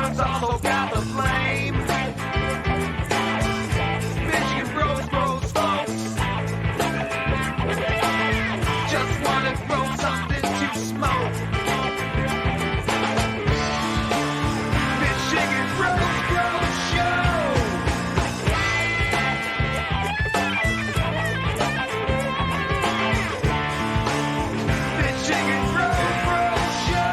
One's also got the flame. Michigan grows folks. Just wanna grow something to smoke. Michigan grows show. Michigan grows show. Michigan grows show. Michigan grows show.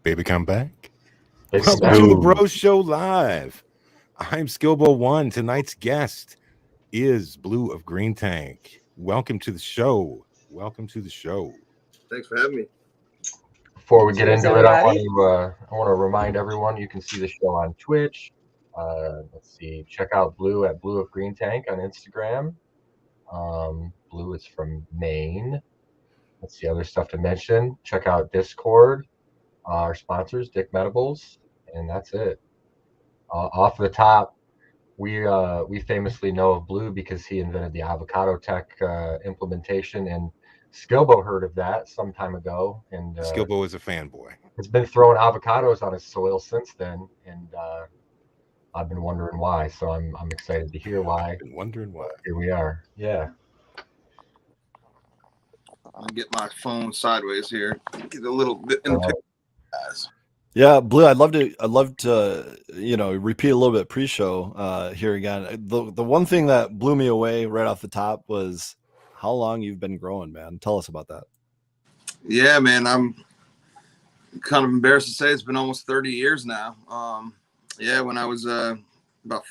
Baby, come back. It's Welcome to the Bro Show Live. I'm Skilbo One. Tonight's guest is Blue of Green Tank. Welcome to the show. Welcome to the show. Thanks for having me. Before we get Cheers, into it, I everybody. want to remind everyone you can see the show on Twitch. Let's see, check out Blue at Blue of Green Tank on Instagram. Blue is from Maine. Let's see, other stuff to mention. Check out Discord. Our sponsors, Dick Medibles, and that's it. Off the top, we famously know of Blue because he invented the avocado tech implementation, and Skilbo heard of that some time ago, and Skilbo is a fanboy. has been throwing avocados on his soil since then, and I've been wondering why. So I'm excited to hear why. Been wondering why. Here we are. Yeah. I'll get my phone sideways here. Get a little bit in the picture, guys. Yeah, Blue, I'd love to repeat a little bit pre-show here again. The one thing that blew me away right off the top was how long you've been growing, man. Tell us about that. Yeah, man, I'm kind of embarrassed to say it's been almost 30 years now. When I was about,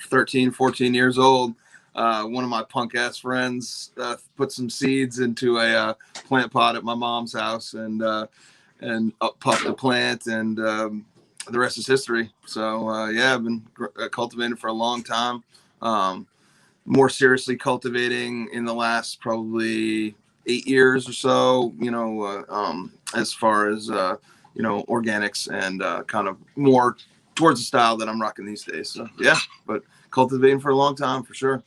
13, 14 years old, one of my punk ass friends put some seeds into a plant pot at my mom's house and up puffed the plant, and the rest is history. So I've been cultivating for a long time. More seriously cultivating in the last probably 8 years or so, as far as organics and kind of more towards the style that I'm rocking these days. So yeah, but cultivating for a long time for sure.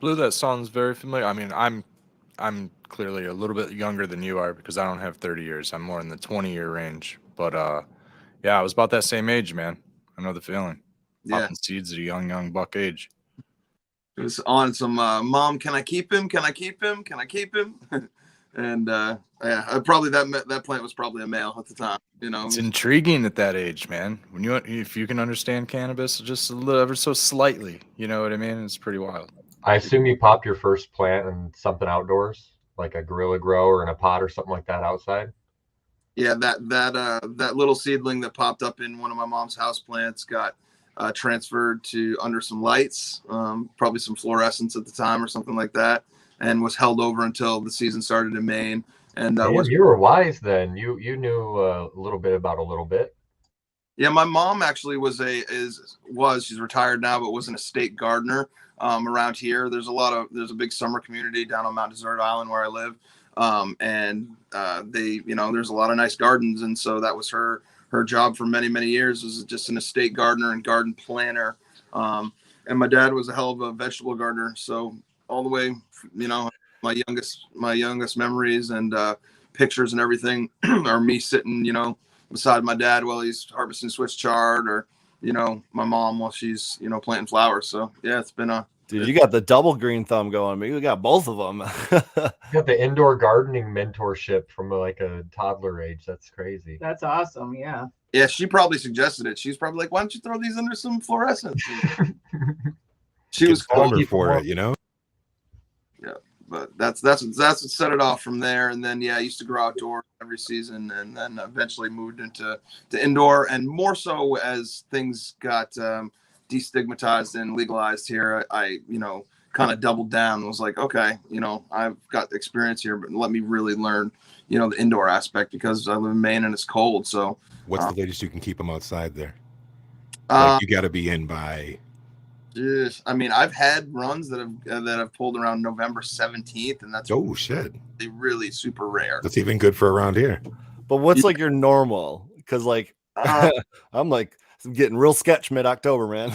Blue, that sounds very familiar. I mean, I'm clearly a little bit younger than you are because I don't have 30 years. I'm more in the 20-year range. But I was about that same age, man. I know the feeling. Yeah. Popping seeds at a young buck age. It was on some mom, can I keep him? Can I keep him? Can I keep him? And probably that plant was probably a male at the time. It's intriguing at that age, man. If you can understand cannabis just a little, ever so slightly, you know what I mean? It's pretty wild. I assume you popped your first plant in something outdoors, like a Gorilla Grow or in a pot or something like that outside. Yeah, that little seedling that popped up in one of my mom's house plants got transferred to under some lights, probably some fluorescence at the time or something like that, and was held over until the season started in Maine. And Damn, was you were wise then. You knew a little bit about a little bit. Yeah, my mom actually she's retired now, but was an estate gardener around here. There's a big summer community down on Mount Desert Island where I live, and there's a lot of nice gardens, and so that was her job for many years, was just an estate gardener and garden planner. And my dad was a hell of a vegetable gardener, so all the way, my youngest memories and pictures and everything are me sitting, beside my dad while he's harvesting Swiss chard, or my mom while she's planting flowers. So yeah, it's been Dude, you got the double green thumb going. Maybe we got both of them. You got the indoor gardening mentorship from like a toddler age. That's crazy. That's awesome. Yeah. She probably suggested it. She's probably like, why don't you throw these under some fluorescence? She Get was cool. stronger for it, Yeah, but that's what set it off from there. And then I used to grow outdoors every season, and then eventually moved into indoor, and more so as things got destigmatized and legalized here. I kind of doubled down and was like, okay, I've got experience here, but let me really learn the indoor aspect, because I live in Maine and it's cold. So what's the latest you can keep them outside there? Like you got to be in by. I mean, I've had runs that have pulled around November 17th, and that's shit, really super rare. That's even good for around here. But what's like your normal? Because like I'm getting real sketch mid-October, man.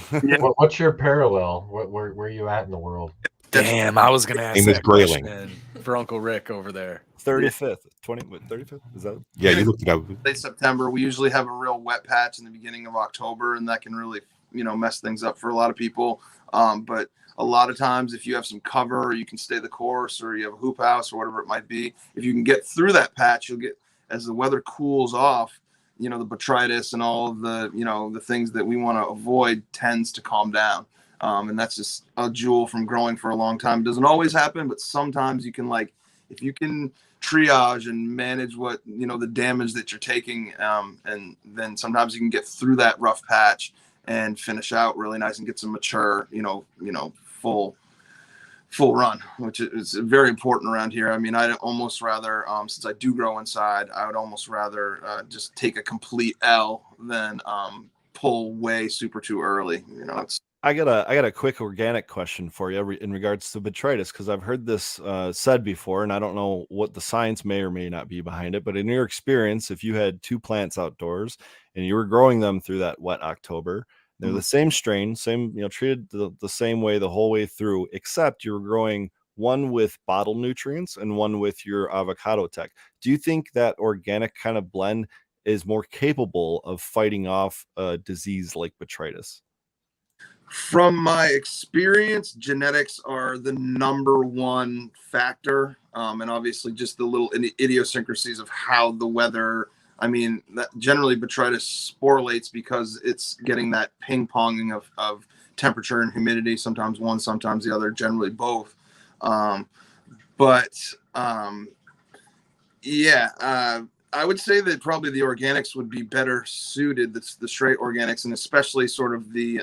What's your parallel? Where are you at in the world? Damn, I was gonna ask Name is that Grayling. question for Uncle Rick over there. 35th, 35th. Is that? Yeah, you looked it up. Late September. We usually have a real wet patch in the beginning of October, and that can really mess things up for a lot of people. But a lot of times, if you have some cover, or you can stay the course, or you have a hoop house, or whatever it might be, if you can get through that patch, you'll get, as the weather cools off, the botrytis and all of the the things that we want to avoid tends to calm down. And that's just a jewel from growing for a long time. It doesn't always happen, but sometimes you can, like, if you can triage and manage what the damage that you're taking, and then sometimes you can get through that rough patch and finish out really nice and get some mature, full run, which is very important around here. I mean, I'd almost rather, since I do grow inside, I would almost rather just take a complete L than pull way super too early. I got a quick organic question for you in regards to botrytis, because I've heard this said before, and I don't know what the science may or may not be behind it. But in your experience, if you had two plants outdoors and you were growing them through that wet October, they're the same strain, treated the same way the whole way through, except you're growing one with bottle nutrients and one with your avocado tech. Do you think that organic kind of blend is more capable of fighting off a disease like botrytis? From my experience, genetics are the number one factor, and obviously just the little idiosyncrasies of how the weather. I mean, generally botrytis sporulates because it's getting that ping-ponging of temperature and humidity. Sometimes one, sometimes the other. Generally both. I would say that probably the organics would be better suited. The straight organics, and especially sort of the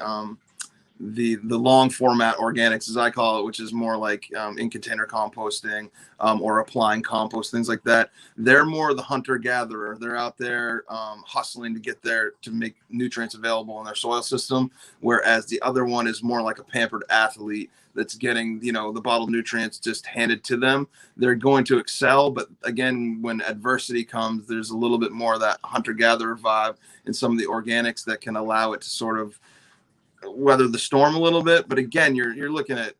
long format organics, as I call it, which is more like in container composting, or applying compost, things like that. They're more the hunter gatherer. They're out there hustling to get there to make nutrients available in their soil system. Whereas the other one is more like a pampered athlete that's getting, the bottled nutrients just handed to them. They're going to excel. But again, when adversity comes, there's a little bit more of that hunter gatherer vibe in some of the organics that can allow it to sort of weather the storm a little bit. But again, you're looking at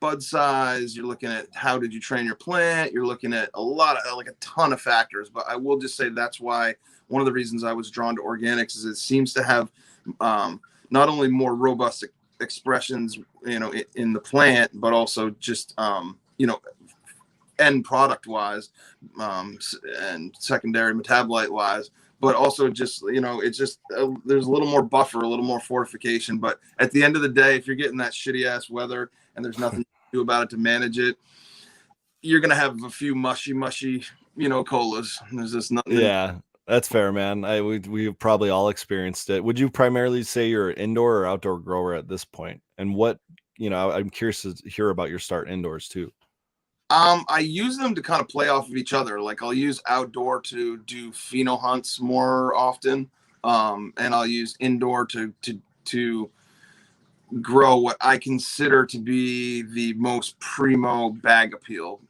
bud size, you're looking at how did you train your plant, you're looking at a ton of factors. But I will just say that's why one of the reasons I was drawn to organics is it seems to have not only more robust expressions in the plant, but also just end product wise, and secondary metabolite wise, but also just, it's just, there's a little more buffer, a little more fortification. But at the end of the day, if you're getting that shitty ass weather and there's nothing to do about it to manage it, you're going to have a few mushy, colas. There's just nothing. Yeah, that's fair, man. We've probably all experienced it. Would you primarily say you're an indoor or outdoor grower at this point? And what, I'm curious to hear about your start indoors too. I use them to kind of play off of each other. Like I'll use outdoor to do pheno hunts more often, and I'll use indoor to grow what I consider to be the most primo bag appeal.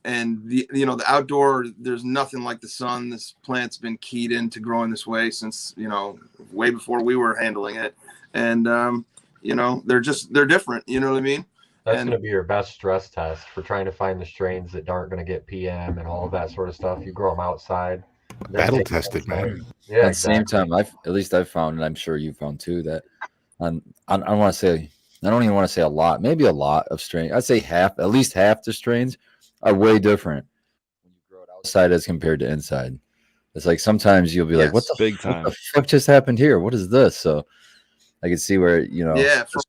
And the outdoor, there's nothing like the sun. This plant's been keyed into growing this way since way before we were handling it, and they're different. You know what I mean? That's going to be your best stress test for trying to find the strains that aren't going to get PM and all of that sort of stuff. You grow them outside. Battle tested, man. Yeah, At the same time, I've found, and I'm sure you found too, that I want to say, I don't even want to say a lot, maybe a lot of strains. I'd say at least half the strains are way different when you grow it outside as compared to inside. It's like sometimes you'll be like, what the fuck just happened here? What is this? So I can see where,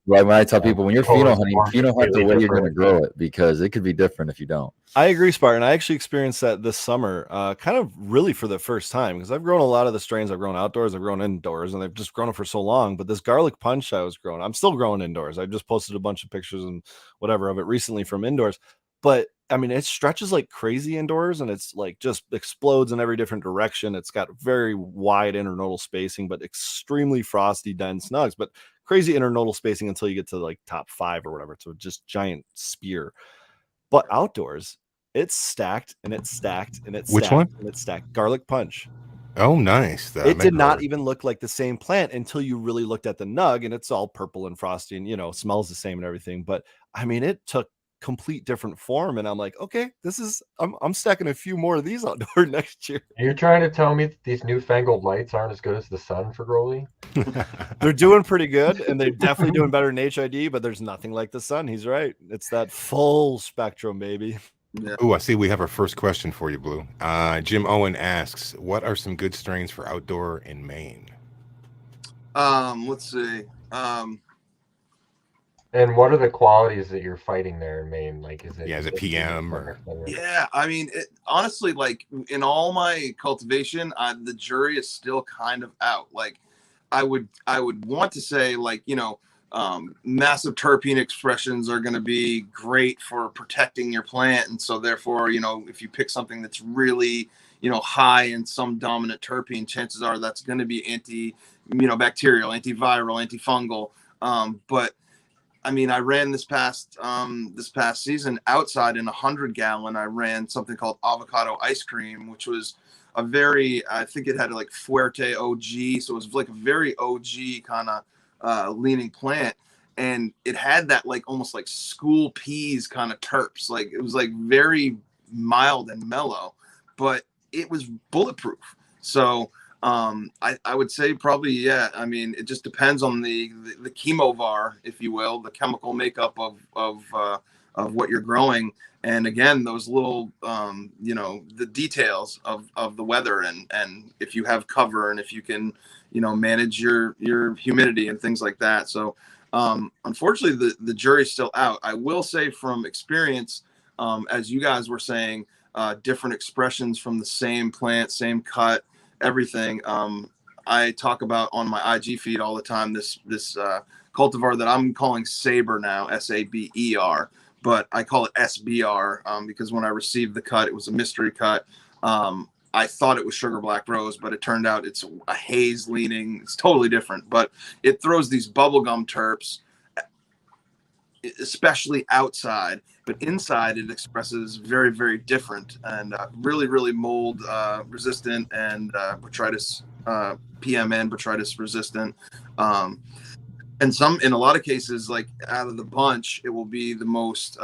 when I tell people when you're pheno hunting, pheno hunt the way you're going to grow it, because it could be different if you don't. I agree, Spartan. I actually experienced that this summer, kind of really for the first time, because I've grown a lot of the strains. I've grown outdoors, I've grown indoors, and I've just grown it for so long. But this garlic punch I was growing, I'm still growing indoors. I just posted a bunch of pictures and whatever of it recently from indoors. But I mean, it stretches like crazy indoors, and it's like just explodes in every different direction. It's got very wide internodal spacing, but extremely frosty, dense nugs, but crazy internodal spacing until you get to like top 5 or whatever. So just giant spear. But outdoors, it's stacked and it's stacked and it's Which stacked one? and it's stacked. Garlic punch. Oh, nice. It did not even look like the same plant until you really looked at the nug, and it's all purple and frosty and smells the same and everything. But I mean, it took complete different form, and I'm like, okay, I'm stacking a few more of these outdoor next year. You're trying to tell me that these newfangled lights aren't as good as the sun for Growly? They're doing pretty good, and they're definitely doing better than HID, but there's nothing like the sun. He's right. It's that full spectrum, baby. Yeah. Oh, I see we have our first question for you, Blue. Jim Owen asks, what are some good strains for outdoor in Maine? Let's see. And what are the qualities that you're fighting there in Maine? Like, is it PM or? Yeah, I mean, honestly, like in all my cultivation, the jury is still kind of out. Like, I would want to say, like, massive terpene expressions are going to be great for protecting your plant, and so therefore, if you pick something that's really high in some dominant terpene, chances are that's going to be bacterial, antiviral, antifungal. But I mean, I ran this past season outside in 100-gallon. I ran something called avocado ice cream, which was I think it had like Fuerte OG, so it was like a very OG kind of leaning plant, and it had that like almost like school peas kind of terps. Like it was like very mild and mellow, but it was bulletproof. So I would say probably, yeah. I mean, it just depends on the chemovar, if you will, the chemical makeup of what you're growing. And again, those little, the details of the weather and if you have cover and if you can, manage your humidity and things like that. So unfortunately, the jury's still out. I will say from experience, as you guys were saying, different expressions from the same plant, same cut, everything. I talk about on my IG feed all the time this cultivar that I'm calling Saber now, SABER, but I call it SBR because when I received the cut, it was a mystery cut. I thought it was sugar black rose, but it turned out it's a haze leaning. It's totally different, but it throws these bubblegum terps, especially outside, but inside it expresses very, very different and really, really mold resistant and botrytis PM and botrytis resistant. And in a lot of cases, like out of the bunch, it will be the most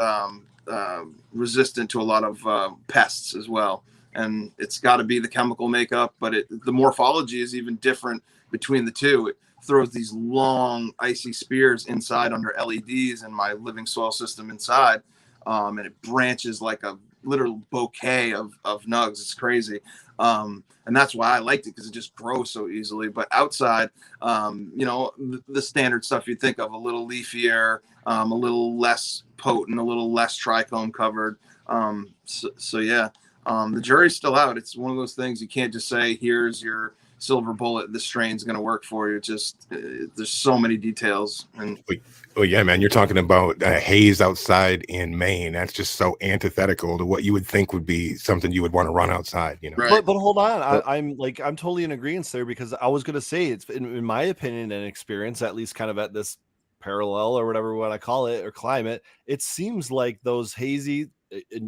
resistant to a lot of pests as well. And it's got to be the chemical makeup, but the morphology is even different between the two. It throws these long icy spears inside under LEDs in my living soil system inside, and it branches like a literal bouquet of nugs. It's crazy, and that's why I liked it, because it just grows so easily. But outside, the standard stuff you think of, a little leafier, a little less potent, a little less trichome covered. So yeah. The jury's still out. It's one of those things you can't just say, here's your silver bullet, this strain's going to work for you. Just there's so many details. And oh yeah, man, you're talking about haze outside in Maine. That's just so antithetical to what you would think would be something you would want to run outside, you know. Right. But hold on, I'm totally in agreement there, because I was going to say, it's in my opinion and experience, at least kind of at this parallel or whatever what I call it, or climate, it seems like those hazy,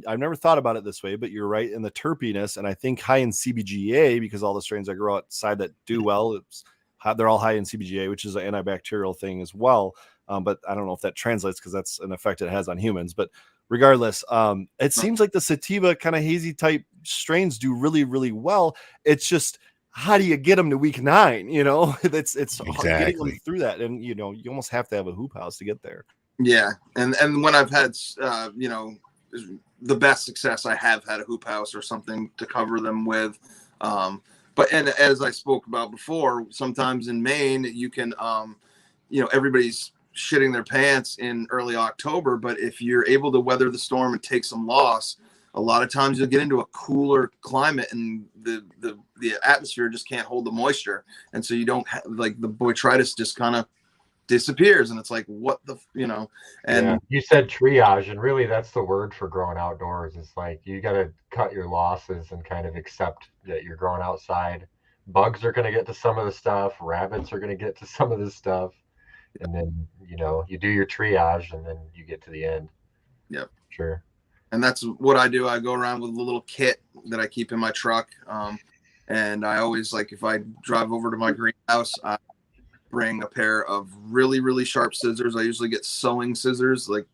I've never thought about it this way, but you're right in the terpiness, and I think high in CBGA, because all the strains I grow outside that do well, they're all high in CBGA, which is an antibacterial thing as well. But I don't know if that translates, because that's an effect it has on humans. But regardless, it seems like the sativa kind of hazy type strains do really, really well. It's just, how do you get them to week 9? You know, it's getting them through that, and you know, you almost have to have a hoop house to get there. Yeah, and when I've had you know, the best success, I have had a hoop house or something to cover them with. But and as I spoke about before, sometimes in Maine you can you know, everybody's shitting their pants in early October, but if you're able to weather the storm and take some loss, a lot of times you'll get into a cooler climate, and the atmosphere just can't hold the moisture, and so you don't have, like, the botrytis just kind of disappears, and it's like, what the, you know. And yeah, you said triage, and really that's the word for growing outdoors. It's like you got to cut your losses and kind of accept that you're growing outside. Bugs are going to get to some of the stuff, rabbits are going to get to some of this stuff, and then, you know, you do your triage, and then you get to the end. Yep, sure. And that's what I do. I go around with a little kit that I keep in my truck, and I always, like, if I drive over to my greenhouse, I bring a pair of really, really sharp scissors. I usually get sewing scissors, like,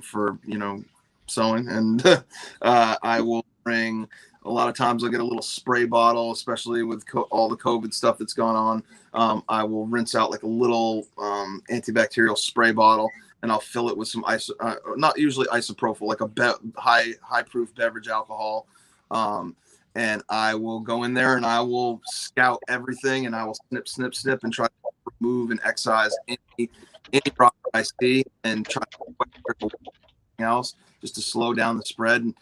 for, you know, sewing. And I will bring, a lot of times I'll get a little spray bottle, especially with all the COVID stuff that's gone on. I will rinse out like a little antibacterial spray bottle, and I'll fill it with some not usually isopropyl, like a high proof beverage alcohol. And I will go in there and I will scout everything, and I will snip and try to remove and excise any product I see, and try to anything else just to slow down the spread. And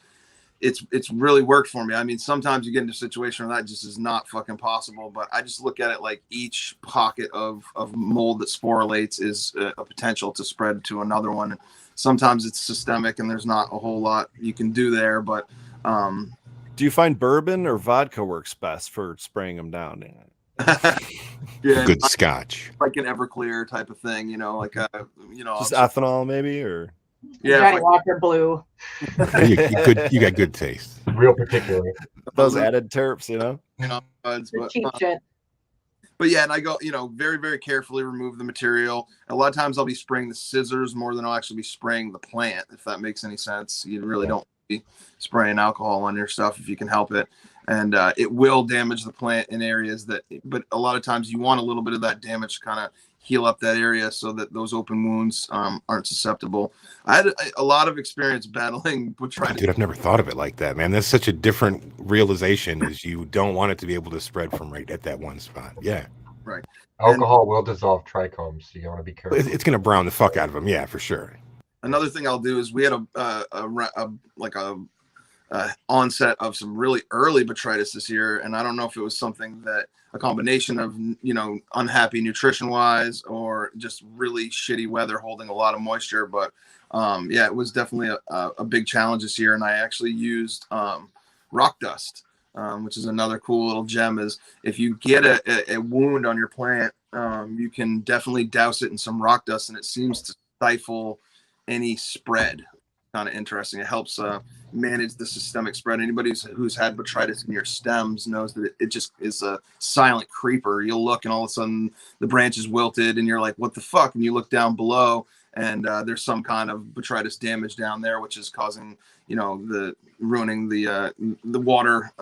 it's really worked for me. I mean, sometimes you get into a situation where that just is not fucking possible, but I just look at it like each pocket of mold that sporulates is a potential to spread to another one. Sometimes it's systemic and there's not a whole lot you can do there, but do you find bourbon or vodka works best for spraying them down? Yeah, good scotch, like an Everclear type of thing, you know, like you know, just ethanol maybe, or Johnny Walker Blue. you got good taste. Real particular. Those added terps, you know. Cheap shit. But yeah, and I go, you know, very, very carefully remove the material. A lot of times I'll be spraying the scissors more than I'll actually be spraying the plant, if that makes any sense. You really don't be spraying alcohol on your stuff if you can help it. And it will damage the plant in areas but a lot of times you want a little bit of that damage to kind of heal up that area so that those open wounds aren't susceptible. I had a lot of experience battling botrytis. Dude, I've never thought of it like that, man. That's such a different realization, is you don't want it to be able to spread from right at that one spot. Yeah. Right. Alcohol will dissolve trichomes, so you want to be careful. It's going to brown the fuck out of them. Yeah, for sure. Another thing I'll do is we had a onset of some really early botrytis this year, and I don't know if it was something that a combination of, you know, unhappy nutrition wise or just really shitty weather holding a lot of moisture, but yeah, it was definitely a big challenge this year. And I actually used rock dust, which is another cool little gem. Is if you get a wound on your plant, you can definitely douse it in some rock dust, and it seems to stifle any spread. Kind of interesting. It helps manage the systemic spread. Anybody who's had botrytis in your stems knows that it just is a silent creeper. You'll look and all of a sudden the branch is wilted and you're like, what the fuck? And you look down below and there's some kind of botrytis damage down there, which is causing, you know, ruining the water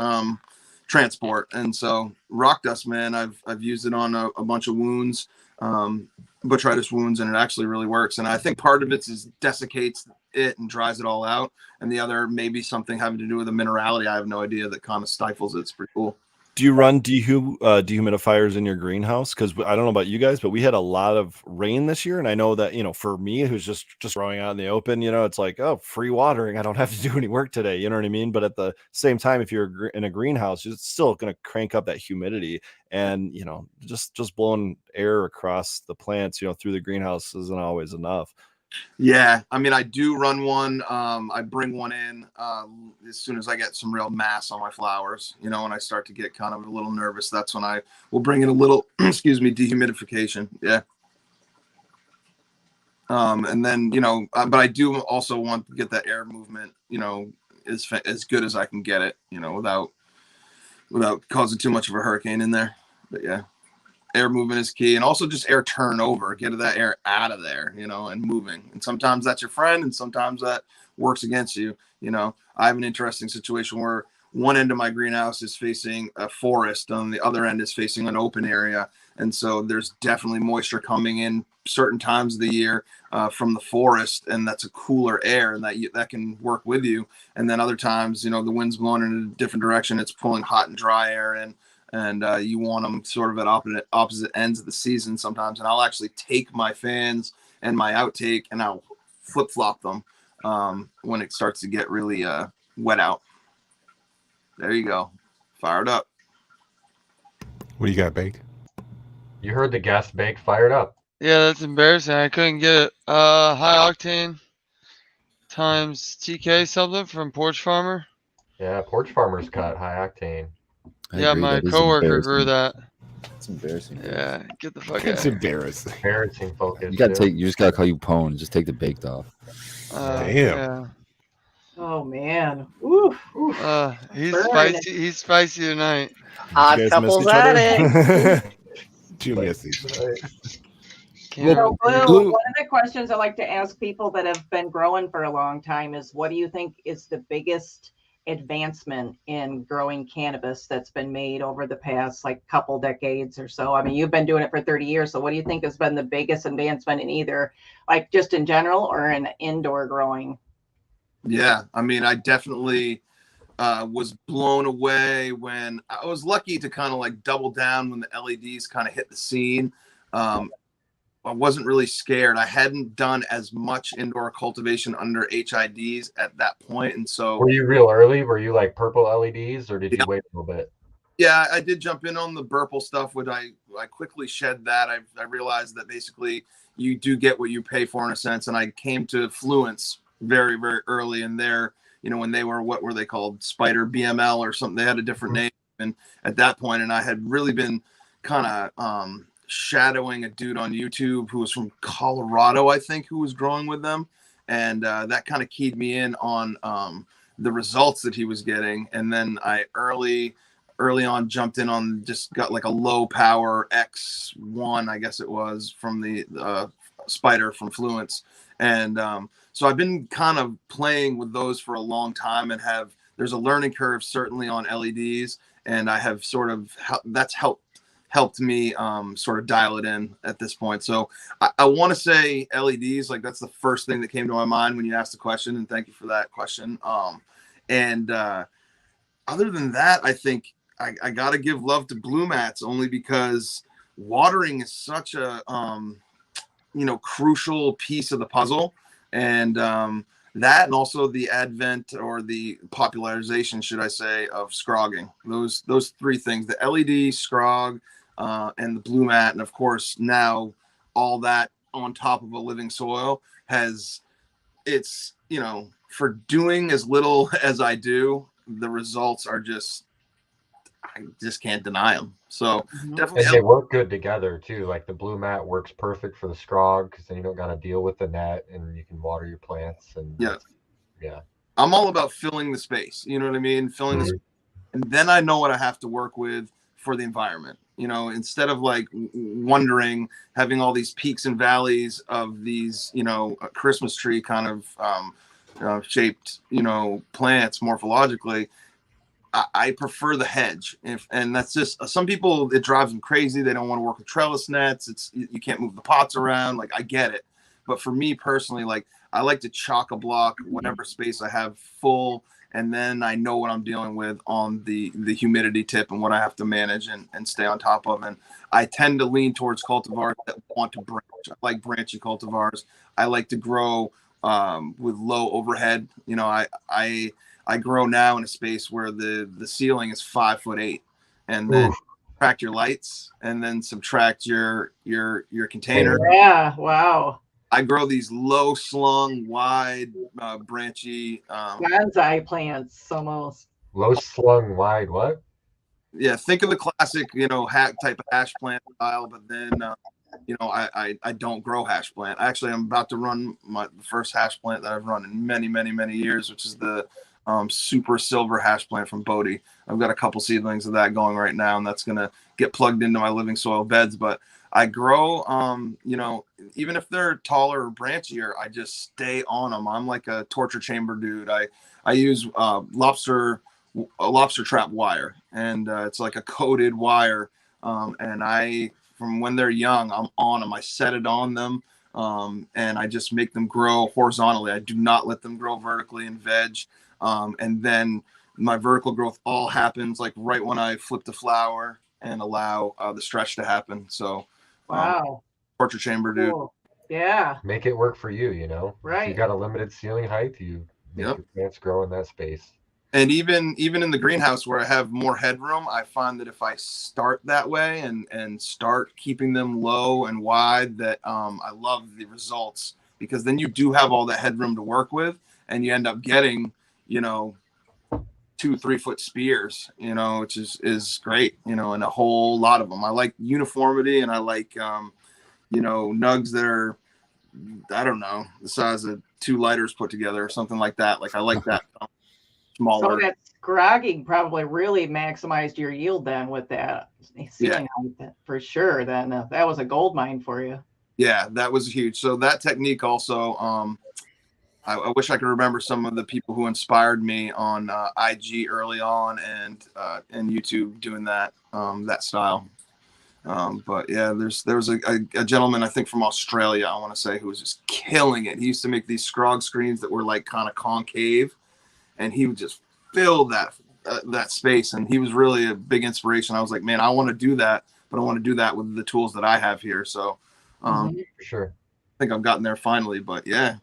transport. And so rock dust, man, I've used it on a bunch of wounds, botrytis wounds, and it actually really works. And I think part of it is desiccates it and dries it all out, and the other maybe something having to do with the minerality. I have no idea, that kind of stifles it. It's pretty cool. Do you run dehumidifiers in your greenhouse? Because I don't know about you guys, but we had a lot of rain this year, and I know that for me, who's just growing out in the open, it's like, oh, free watering. I don't have to do any work today. You know what I mean? But at the same time, if you're in a greenhouse, it's still going to crank up that humidity, and just blowing air across the plants, through the greenhouse isn't always enough. Yeah, I mean, I do run one. I bring one in as soon as I get some real mass on my flowers. When I start to get kind of a little nervous, that's when I will bring in a little, dehumidification. Yeah. And then but I do also want to get that air movement, as good as I can get it, without causing too much of a hurricane in there. But yeah. Air movement is key, and also just air turnover, get that air out of there, and moving. And sometimes that's your friend, and sometimes that works against you. I have an interesting situation where one end of my greenhouse is facing a forest, on the other end is facing an open area, and so there's definitely moisture coming in certain times of the year from the forest, and that's a cooler air, and that can work with you. And then other times, the wind's blowing in a different direction, it's pulling hot and dry air in. And you want them sort of at opposite ends of the season sometimes. And I'll actually take my fans and my outtake and I'll flip-flop them when it starts to get really wet out. There you go. Fired up. What do you got, Bake? You heard the guest, Bake. Fired up. Yeah, that's embarrassing. I couldn't get it. High octane times TK something from Porch Farmer. Yeah, Porch Farmer's cut high octane. I Yeah, agree, my that is coworker grew embarrassing. that. It's embarrassing. Yeah, get the fuck out. It's Of here. embarrassing. Embarrassing focus. You just gotta call you Pone. Just take the baked off. Damn. Yeah. Oh man. Ooh. He's Burn. spicy. He's spicy tonight. Odd couples at it. Too messy. So, Blue- Blue, one of the questions I like to ask people that have been growing for a long time is, what do you think is the biggest advancement in growing cannabis that's been made over the past couple decades or so? I mean, you've been doing it for 30 years. So what do you think has been the biggest advancement in either just in general or in indoor growing? Yeah, I mean, I definitely was blown away when I was lucky to kind of double down when the LEDs kind of hit the scene. I wasn't really scared. I hadn't done as much indoor cultivation under HIDs at that point. And so were you real early? Were you purple LEDs or did you wait a little bit? Yeah, I did jump in on the Burple stuff, but I quickly shed that. I realized that basically you do get what you pay for in a sense. And I came to Fluence very, very early in there, when they were, what were they called? Spider BML or something. They had a different name. And at that point, and I had really been kind of shadowing a dude on YouTube who was from Colorado, I think, who was growing with them. And that kind of keyed me in on the results that he was getting. And then I early on jumped in on, just got a low power X1, I guess it was, from the Spider from Fluence. And so I've been kind of playing with those for a long time, and there's a learning curve certainly on LEDs, and I have sort of, that's helped me sort of dial it in at this point. So I want to say LEDs, that's the first thing that came to my mind when you asked the question, and thank you for that question. And other than that, I think I got to give love to blue mats, only because watering is such a crucial piece of the puzzle. And that, and also the advent, or the popularization, should I say, of scrogging. Those three things: the LED, scrog, and the blue mat, and of course now all that on top of a living soil it's for doing as little as I do, the results are I just can't deny them. So definitely, and they work good together too. The blue mat works perfect for the scrog, because then you don't got to deal with the net, and you can water your plants. And yeah, I'm all about filling the space. You know what I mean? Filling the space. And then I know what I have to work with for the environment. Instead of wondering, having all these peaks and valleys of these, a Christmas tree kind of shaped, plants morphologically. I prefer the hedge, and that's just, some people, it drives them crazy. They don't want to work with trellis nets. You can't move the pots around. I get it, but for me personally, I like to chock a block whatever space I have full, and then I know what I'm dealing with on the humidity tip and what I have to manage and stay on top of. And I tend to lean towards cultivars that want to branch. I like branchy cultivars. I like to grow with low overhead. You know, I grow now in a space where the ceiling is 5'8", and then subtract your lights and then subtract your container. Yeah, wow. I grow these low slung, wide, branchy. Bonsai plants almost. Low slung wide what? Yeah, think of the classic, hack type of hash plant style, but then, I don't grow hash plant. Actually, I'm about to run the first hash plant that I've run in many, many, many years, which is the super silver hash plant from Bodhi. I've got a couple seedlings of that going right now, and that's going to get plugged into my living soil beds. But I grow, even if they're taller or branchier, I just stay on them. I'm like a torture chamber dude. I use lobster trap wire, and it's like a coated wire. And from when they're young, I'm on them. I set it on them, and I just make them grow horizontally. I do not let them grow vertically in veg. And then my vertical growth all happens like right when I flip the flower and allow the stretch to happen. So, wow, torture chamber, dude. cool. Yeah, Make it work for you, right. If you got a limited ceiling height, you make your plants grow in that space. And even in the greenhouse where I have more headroom, I find that if I start that way and start keeping them low and wide, that I love the results, because then you do have all that headroom to work with, and you end up getting 2-3 foot spears, which is great, and a whole lot of them. I like uniformity, and I like nugs that are, I don't know, the size of 2 lighters put together or something like that. Like I like that smaller. So that scrogging probably really maximized your yield then with that ceiling height, for sure. Then that was a gold mine for you. Yeah, that was huge. So that technique also, I wish I could remember some of the people who inspired me on IG early on and YouTube doing that style. But yeah, there was a gentleman, I think from Australia, I want to say, who was just killing it. He used to make these scrog screens that were like kind of concave, and he would just fill that space. And he was really a big inspiration. I was like, man, I want to do that, but I want to do that with the tools that I have here. So for sure, I think I've gotten there finally. But yeah,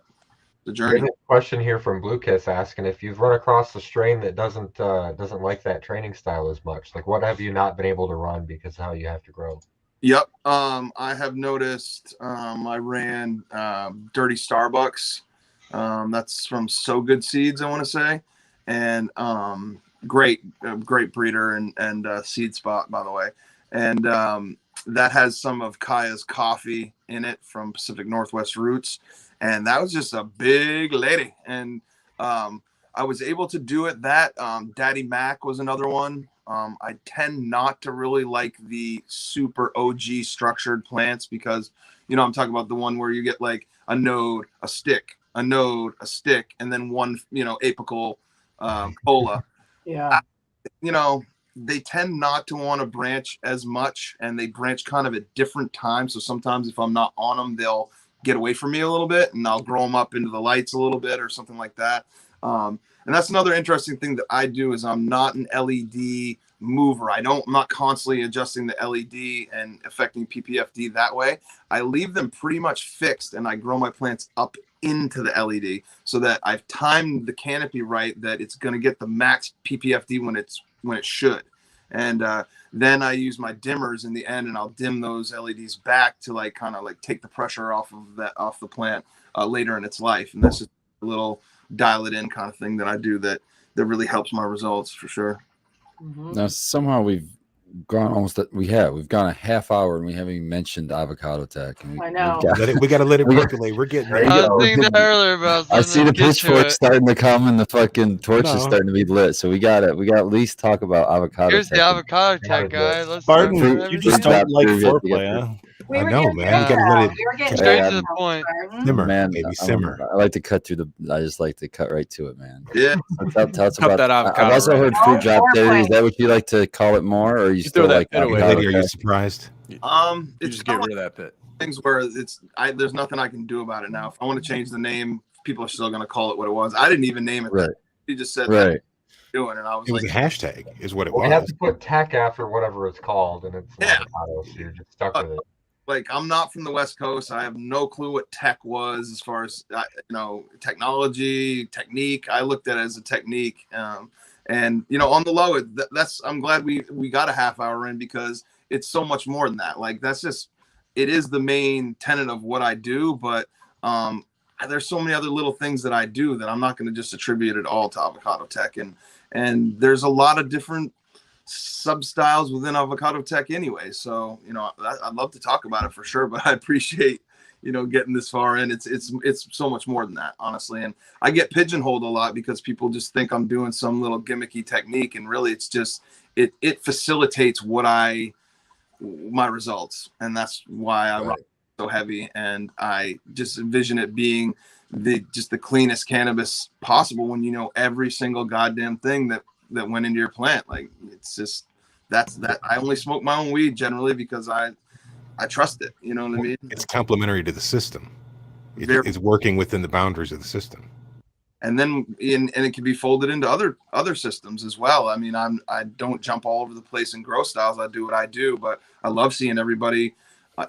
the we journey. have a question here from Blue Kiss asking if you've run across a strain that doesn't like that training style as much. Like, what have you not been able to run because of how you have to grow? Yep. I have noticed I ran Dirty Starbucks. That's from So Good Seeds, I want to say. And great breeder and seed spot, by the way. And that has some of Kaya's coffee in it from Pacific Northwest Roots. And that was just a big lady. And I was able to do it. That Daddy Mac was another one. I tend not to really like the super OG structured plants because, I'm talking about the one where you get like a node, a stick, a node, a stick, and then one, apical cola. Yeah. They tend not to want to branch as much, and they branch kind of at different times. So sometimes if I'm not on them, they'll get away from me a little bit, and I'll grow them up into the lights a little bit or something like that. And that's another interesting thing that I do is I'm not an LED mover. I'm not constantly adjusting the LED and affecting PPFD that way. I leave them pretty much fixed, and I grow my plants up into the LED so that I've timed the canopy right, that it's going to get the max PPFD when it should. And then I use my dimmers in the end, and I'll dim those LEDs back to kind of take the pressure off the plant later in its life. And that's just a little dial it in kind of thing that I do that really helps my results for sure. Mm-hmm. Now somehow we've gone we've gone a half hour and we haven't even mentioned avocado tech. And I know. We got to let it percolate. We're getting there. I was thinking that earlier, but I was I letting see them the get to pitchforks it. starting to come and the fucking torch No. is starting to be lit. So we got to at least talk about avocado Here's tech. the avocado tech guy. Let's Spartan, talk about you everything. just don't like Fruit job foreplay, preview. huh? We I were know, getting man. You got to there, let though. it We were getting Straight there, to the point. Spartan. simmer, Man, baby, I simmer. like to cut through I just like to cut right to it, man. Yeah. Tell us Cup about that I've avocado also right heard in. fruit job Foreplay. theory. Is that what you like to call it more, or you throw still that like pit away, avocado Lady, are you tech? surprised? You It's just get rid of that pit. things where there's nothing I can do about it now. If I want to change the name, people are still going to call it what it was. I didn't even name it. Right. He just said Right. doing, and I was It was like, a hashtag, is what it Well, I have was. to put tech after whatever it's called, and it's an Yeah. avocado, so you're just stuck with it. like I'm not from the West Coast. I have no clue what tech was as far as technology, technique. I looked at it as a technique, and on the low, that's I'm glad we got a half hour in because it's so much more than that. Like that's just it is the main tenet of what I do, but there's so many other little things that I do that I'm not going to just attribute it all to avocado tech, and there's a lot of different sub styles within avocado tech anyway. So I'd love to talk about it for sure, but I appreciate getting this far in. It's so much more than that, honestly. And I get pigeonholed a lot because people just think I'm doing some little gimmicky technique, and really it's just it facilitates my results, and that's why I rock so heavy. And I just envision it being the cleanest cannabis possible when you know every single goddamn thing that went into your plant. Like it's just that I only smoke my own weed generally because I trust it. You know what I mean? It's complementary to the system. It's working within the boundaries of the system. And then and it can be folded into other systems as well. I mean, I don't jump all over the place in grow styles. I do what I do, but I love seeing everybody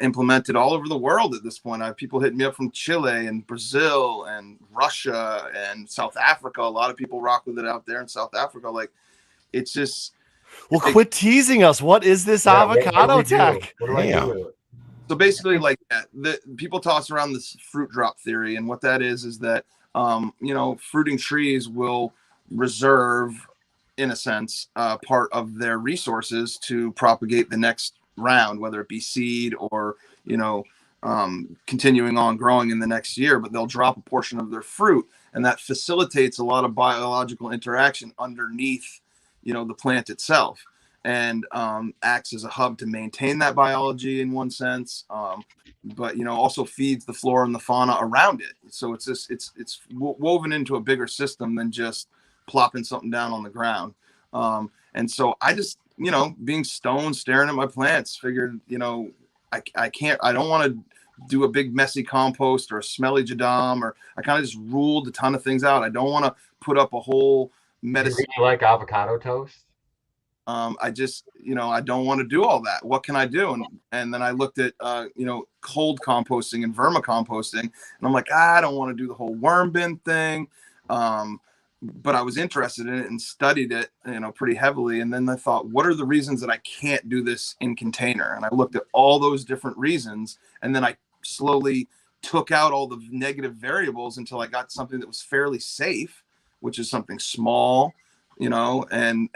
implement it all over the world at this point. I have people hitting me up from Chile and Brazil and Russia and South Africa. A lot of people rock with it out there in South Africa. Like it's just. Well, quit teasing us. What is this avocado tech? What do I do with it? So basically, like the people toss around this fruit drop theory, and what that is that fruiting trees will reserve, in a sense, part of their resources to propagate the next round, whether it be seed or continuing on growing in the next year. But they'll drop a portion of their fruit, and that facilitates a lot of biological interaction underneath, the plant itself, and acts as a hub to maintain that biology in one sense. But also feeds the flora and the fauna around it. So it's woven into a bigger system than just plopping something down on the ground. And so I just being stoned staring at my plants figured I don't want to do a big messy compost or a smelly jadam, or I kind of just ruled a ton of things out. I don't want to put up a whole medicine. You like avocado toast? I just, I don't want to do all that. What can I do? And then I looked at, cold composting and vermicomposting, and I'm like, I don't want to do the whole worm bin thing. But I was interested in it and studied it, pretty heavily. And then I thought, what are the reasons that I can't do this in container? And I looked at all those different reasons, and then I slowly took out all the negative variables until I got something that was fairly safe, which is something small, and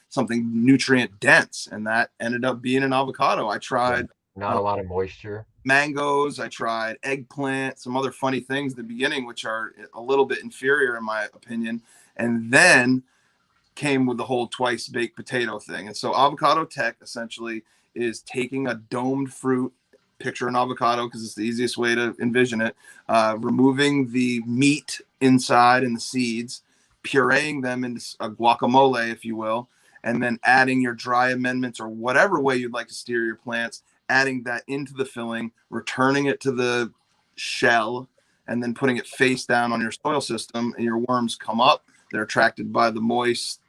something nutrient dense, and that ended up being an avocado. I tried not a lot of moisture, mangoes, I tried eggplant, some other funny things at the beginning, which are a little bit inferior in my opinion, and then came with the whole twice baked potato thing. And so avocado tech essentially is taking a domed fruit, picture an avocado because it's the easiest way to envision it, removing the meat inside and the seeds, pureeing them into a guacamole, if you will, and then adding your dry amendments or whatever way you'd like to steer your plants, adding that into the filling, returning it to the shell, and then putting it face down on your soil system, and your worms come up. They're attracted by the moist,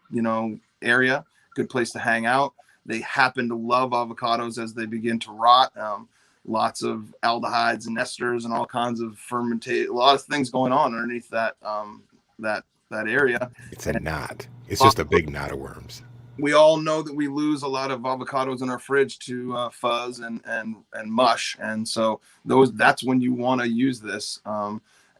area, good place to hang out. They happen to love avocados as they begin to rot. Lots of aldehydes and esters and all kinds of fermentate, a lot of things going on underneath that area. It's a knot. It's just a big knot of worms. We all know that we lose a lot of avocados in our fridge to fuzz and mush, and so that's when you want to use this.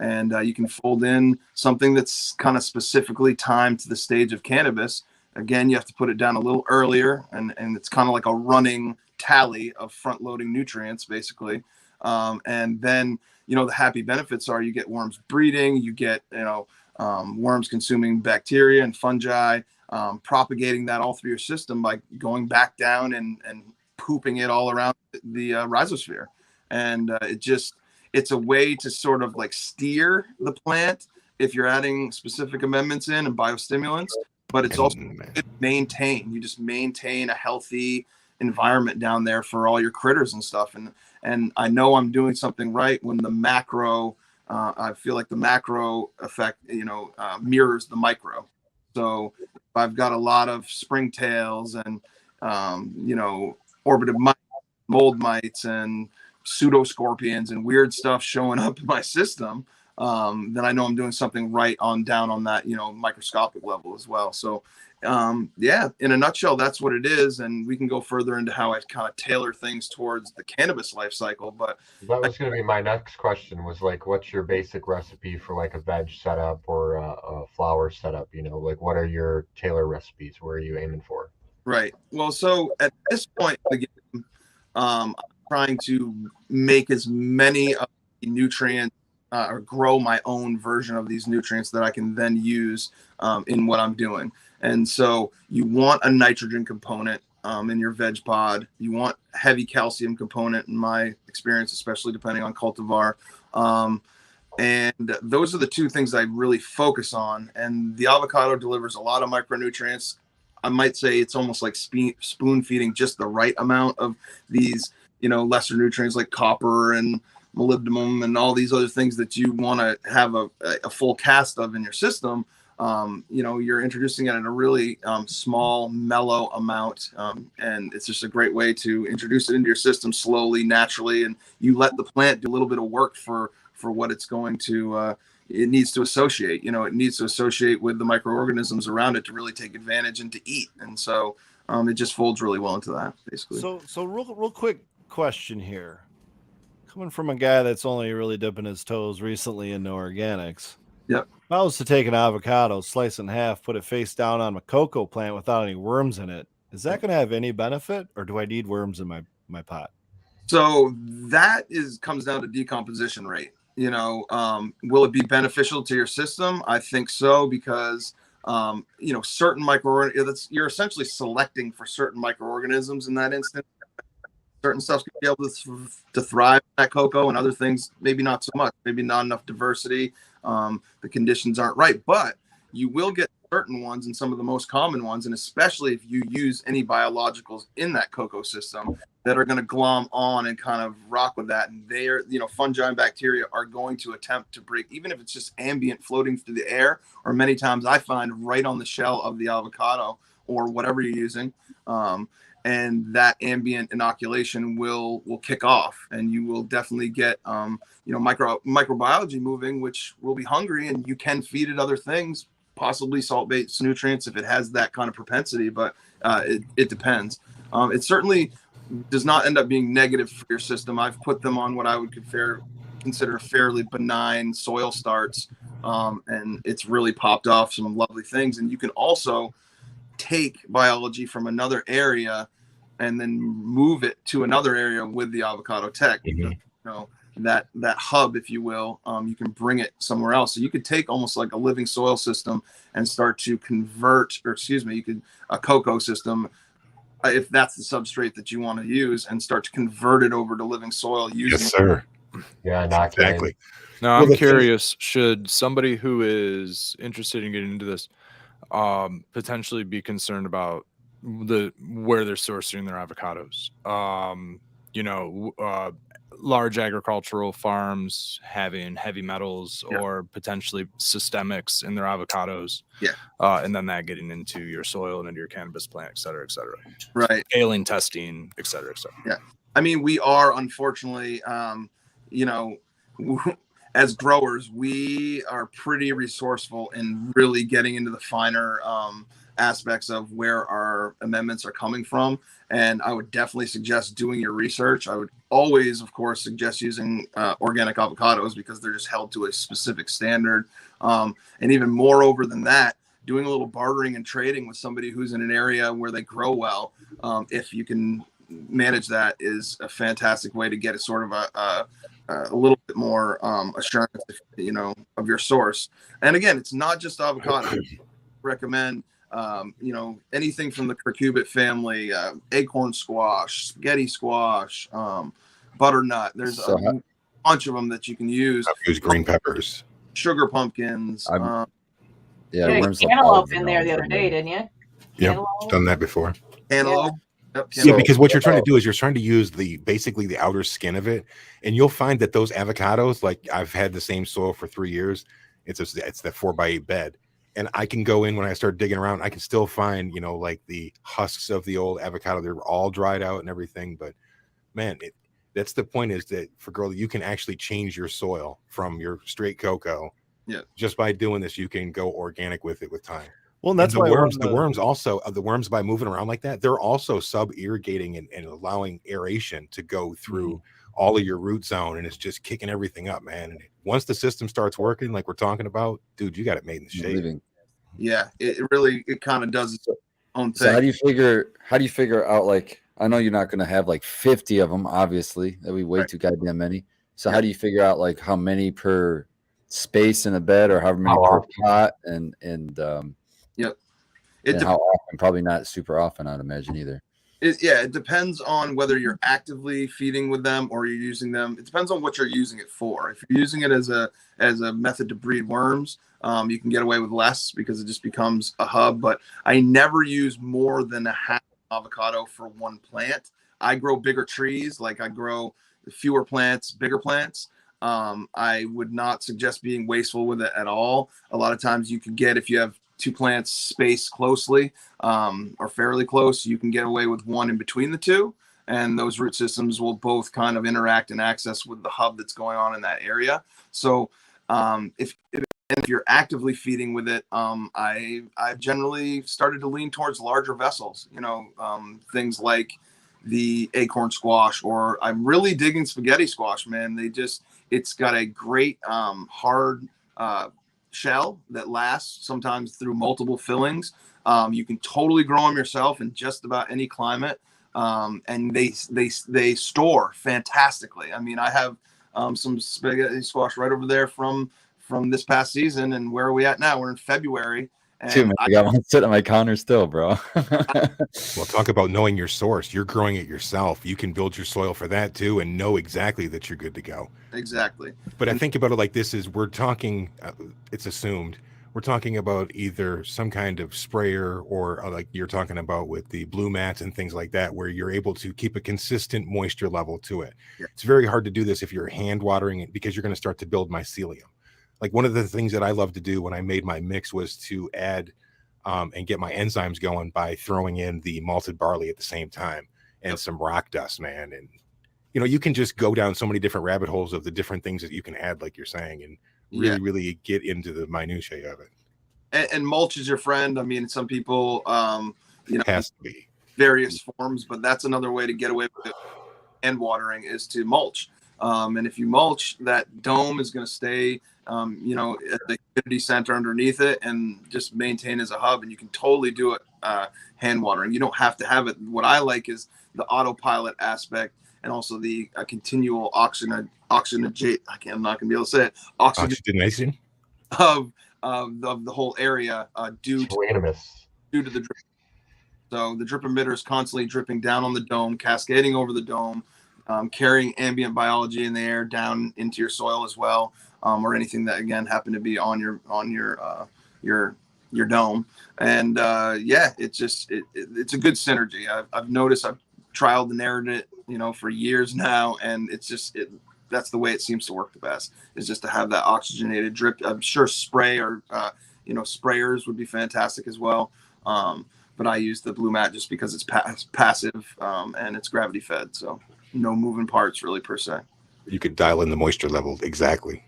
And you can fold in something that's kind of specifically timed to the stage of cannabis. Again, you have to put it down a little earlier, and it's kind of like a running tally of front-loading nutrients, basically. And then, the happy benefits are you get worms breeding, you get, worms consuming bacteria and fungi, propagating that all through your system by going back down and pooping it all around the rhizosphere. And it's a way to sort of like steer the plant if you're adding specific amendments in and biostimulants, but it's also you just maintain a healthy environment down there for all your critters and stuff. And I know I'm doing something right when the macro I feel like the macro effect, mirrors the micro. So if I've got a lot of springtails and, orbited mites, mold mites and pseudoscorpions and weird stuff showing up in my system, then I know I'm doing something right on down on that, microscopic level as well. So, in a nutshell, that's what it is. And we can go further into how I kind of tailor things towards the cannabis life cycle. But that was going to be my next question, was like, what's your basic recipe for like a veg setup or a flower setup? Like what are your tailor recipes? Where are you aiming for? Right. Well, so at this point, again, I'm trying to make as many of the nutrients or grow my own version of these nutrients that I can then use in what I'm doing. And so you want a nitrogen component in your veg pod. You want heavy calcium component, in my experience, especially depending on cultivar. And those are the two things I really focus on. And the avocado delivers a lot of micronutrients. I might say it's almost like spoon feeding just the right amount of these, lesser nutrients like copper and molybdenum and all these other things that you want to have a full cast of in your system. You're introducing it in a really small, mellow amount. And it's just a great way to introduce it into your system slowly, naturally. And you let the plant do a little bit of work for what it's going to, it needs to associate. It needs to associate with the microorganisms around it to really take advantage and to eat. And so it just folds really well into that, basically. So real quick question here. Coming from a guy that's only really dipping his toes recently into organics. Yep. If I was to take an avocado, slice it in half, put it face down on a cocoa plant without any worms in it, is that going to have any benefit, or do I need worms in my pot? So that comes down to decomposition rate. Will it be beneficial to your system? I think so, because certain microorganisms, you're essentially selecting for certain microorganisms in that instance. Certain stuff's gonna be able to thrive in that cocoa, and other things maybe not so much. Maybe not enough diversity. The conditions aren't right, but you will get certain ones, and some of the most common ones, and especially if you use any biologicals in that cocoa system, that are going to glom on and kind of rock with that. And they're, fungi and bacteria are going to attempt to break, even if it's just ambient floating through the air, or many times I find right on the shell of the avocado or whatever you're using. And that ambient inoculation will kick off, and you will definitely get, microbiology moving, which will be hungry, and you can feed it other things, possibly salt-based nutrients if it has that kind of propensity, but it depends. It certainly does not end up being negative for your system. I've put them on what I would consider fairly benign soil starts, and it's really popped off some lovely things. And you can also take biology from another area and then move it to another area with the avocado tech. Mm-hmm. That hub, if you will, you can bring it somewhere else. So you could take almost like a living soil system and start to convert, a cocoa system, if that's the substrate that you want to use, and start to convert it over to living soil using. Yes, sir. Yeah, Exactly. Now, Well, I'm the curious, should somebody who is interested in getting into this potentially be concerned about where they're sourcing their avocados? Large agricultural farms having heavy metals, Yeah. or potentially systemics in their avocados. Yeah. And then that getting into your soil and into your cannabis plant, et cetera, et cetera. Right. Scaling testing, et cetera, et cetera. Yeah. I mean, we are, unfortunately, as growers, we are pretty resourceful in really getting into the finer aspects of where our amendments are coming from. And I would definitely suggest doing your research. I would always, of course, suggest using organic avocados, because they're just held to a specific standard. And even moreover than that, doing a little bartering and trading with somebody who's in an area where they grow well, if you can manage that, is a fantastic way to get a sort of a little bit more assurance, of your source. And again, it's not just avocado. I recommend anything from the curcubit family, acorn squash, spaghetti squash, butternut. There's a bunch of them that you can use. I've used green peppers, sugar pumpkins. You had cantaloupe in there the other day, didn't you? Yeah, done that before. Cantaloupe. Yep, Yeah, So, because what you're trying to do is you're trying to use basically the outer skin of it, and you'll find that those avocados, like I've had the same soil for 3 years. It's that 4x8 bed, and I can go in when I start digging around. I can still find like the husks of the old avocado. They're all dried out and everything, but man, that's the point, is that for girl, you can actually change your soil from your straight cocoa. Yeah. Just by doing this, you can go organic with it with time. Well, and And that's the why worms, when, the worms also, the worms, by moving around like that, they're also sub irrigating and allowing aeration to go through all of your root zone, and it's just kicking everything up, man. And once the system starts working, like we're talking about, dude, you got it made in the shape. living. Yeah, it really kind of does its own So how thing. do you figure out, like, I know you're not going to have like 50 of them, obviously. That'd be way Right. too goddamn many. So Yeah. how do you figure out like how many per space in a bed, or however many How per often? pot, Yep. and how often? Probably not super often, I'd imagine, either. It depends on whether you're actively feeding with them or you're using them. It depends on what you're using it for. If you're using it as a method to breed worms, you can get away with less because it just becomes a hub. But I never use more than a half avocado for one plant. I grow bigger trees, like I grow fewer plants, bigger plants. I would not suggest being wasteful with it at all. A lot of times you can get, if you have two plants spaced closely, or fairly close, you can get away with one in between the two, and those root systems will both kind of interact and access with the hub that's going on in that area. So if you're actively feeding with it, I've generally started to lean towards larger vessels, things like the acorn squash, or I'm really digging spaghetti squash, man. It's got a great hard shell that lasts sometimes through multiple fillings. You can totally grow them yourself in just about any climate, and they store fantastically. I mean, I have some spaghetti squash right over there from this past season, and where are we at now? We're in February, Dude, and man, I got one sitting on my counter still, bro. Well, talk about knowing your source. You're growing it yourself. You can build your soil for that too, and know exactly that you're good to go. Exactly. But I think about it like this: is we're talking, it's assumed we're talking about either some kind of sprayer, or like you're talking about with the blue mats and things like that, where you're able to keep a consistent moisture level to it. Yeah. It's very hard to do this if you're hand watering it, because you're going to start to build mycelium. Like one of the things that I love to do when I made my mix was to add and get my enzymes going by throwing in the malted barley at the same time, and some rock dust, man. And you can just go down so many different rabbit holes of the different things that you can add, like you're saying, and really get into the minutiae of it. And mulch is your friend. I mean, some people, Has to be various forms, but that's another way to get away with it. And watering is to mulch. And if you mulch, that dome is going to stay, at the humidity center underneath it, and just maintain as a hub. And you can totally do it hand watering. You don't have to have it. What I like is the autopilot aspect, and also the continual oxygenate. I'm not going to be able to say it. oxygenation Of the whole area due to the drip. So the drip emitter is constantly dripping down on the dome, cascading over the dome, carrying ambient biology in the air down into your soil as well, or anything that again happened to be on your dome. And it's a good synergy. I've noticed. I've trialed and errored it, for years now, and that's the way it seems to work the best, is just to have that oxygenated drip. I'm sure spray or sprayers would be fantastic as well. But I use the blue mat just because it's passive, and it's gravity fed, so no moving parts really per se. You could dial in the moisture level exactly.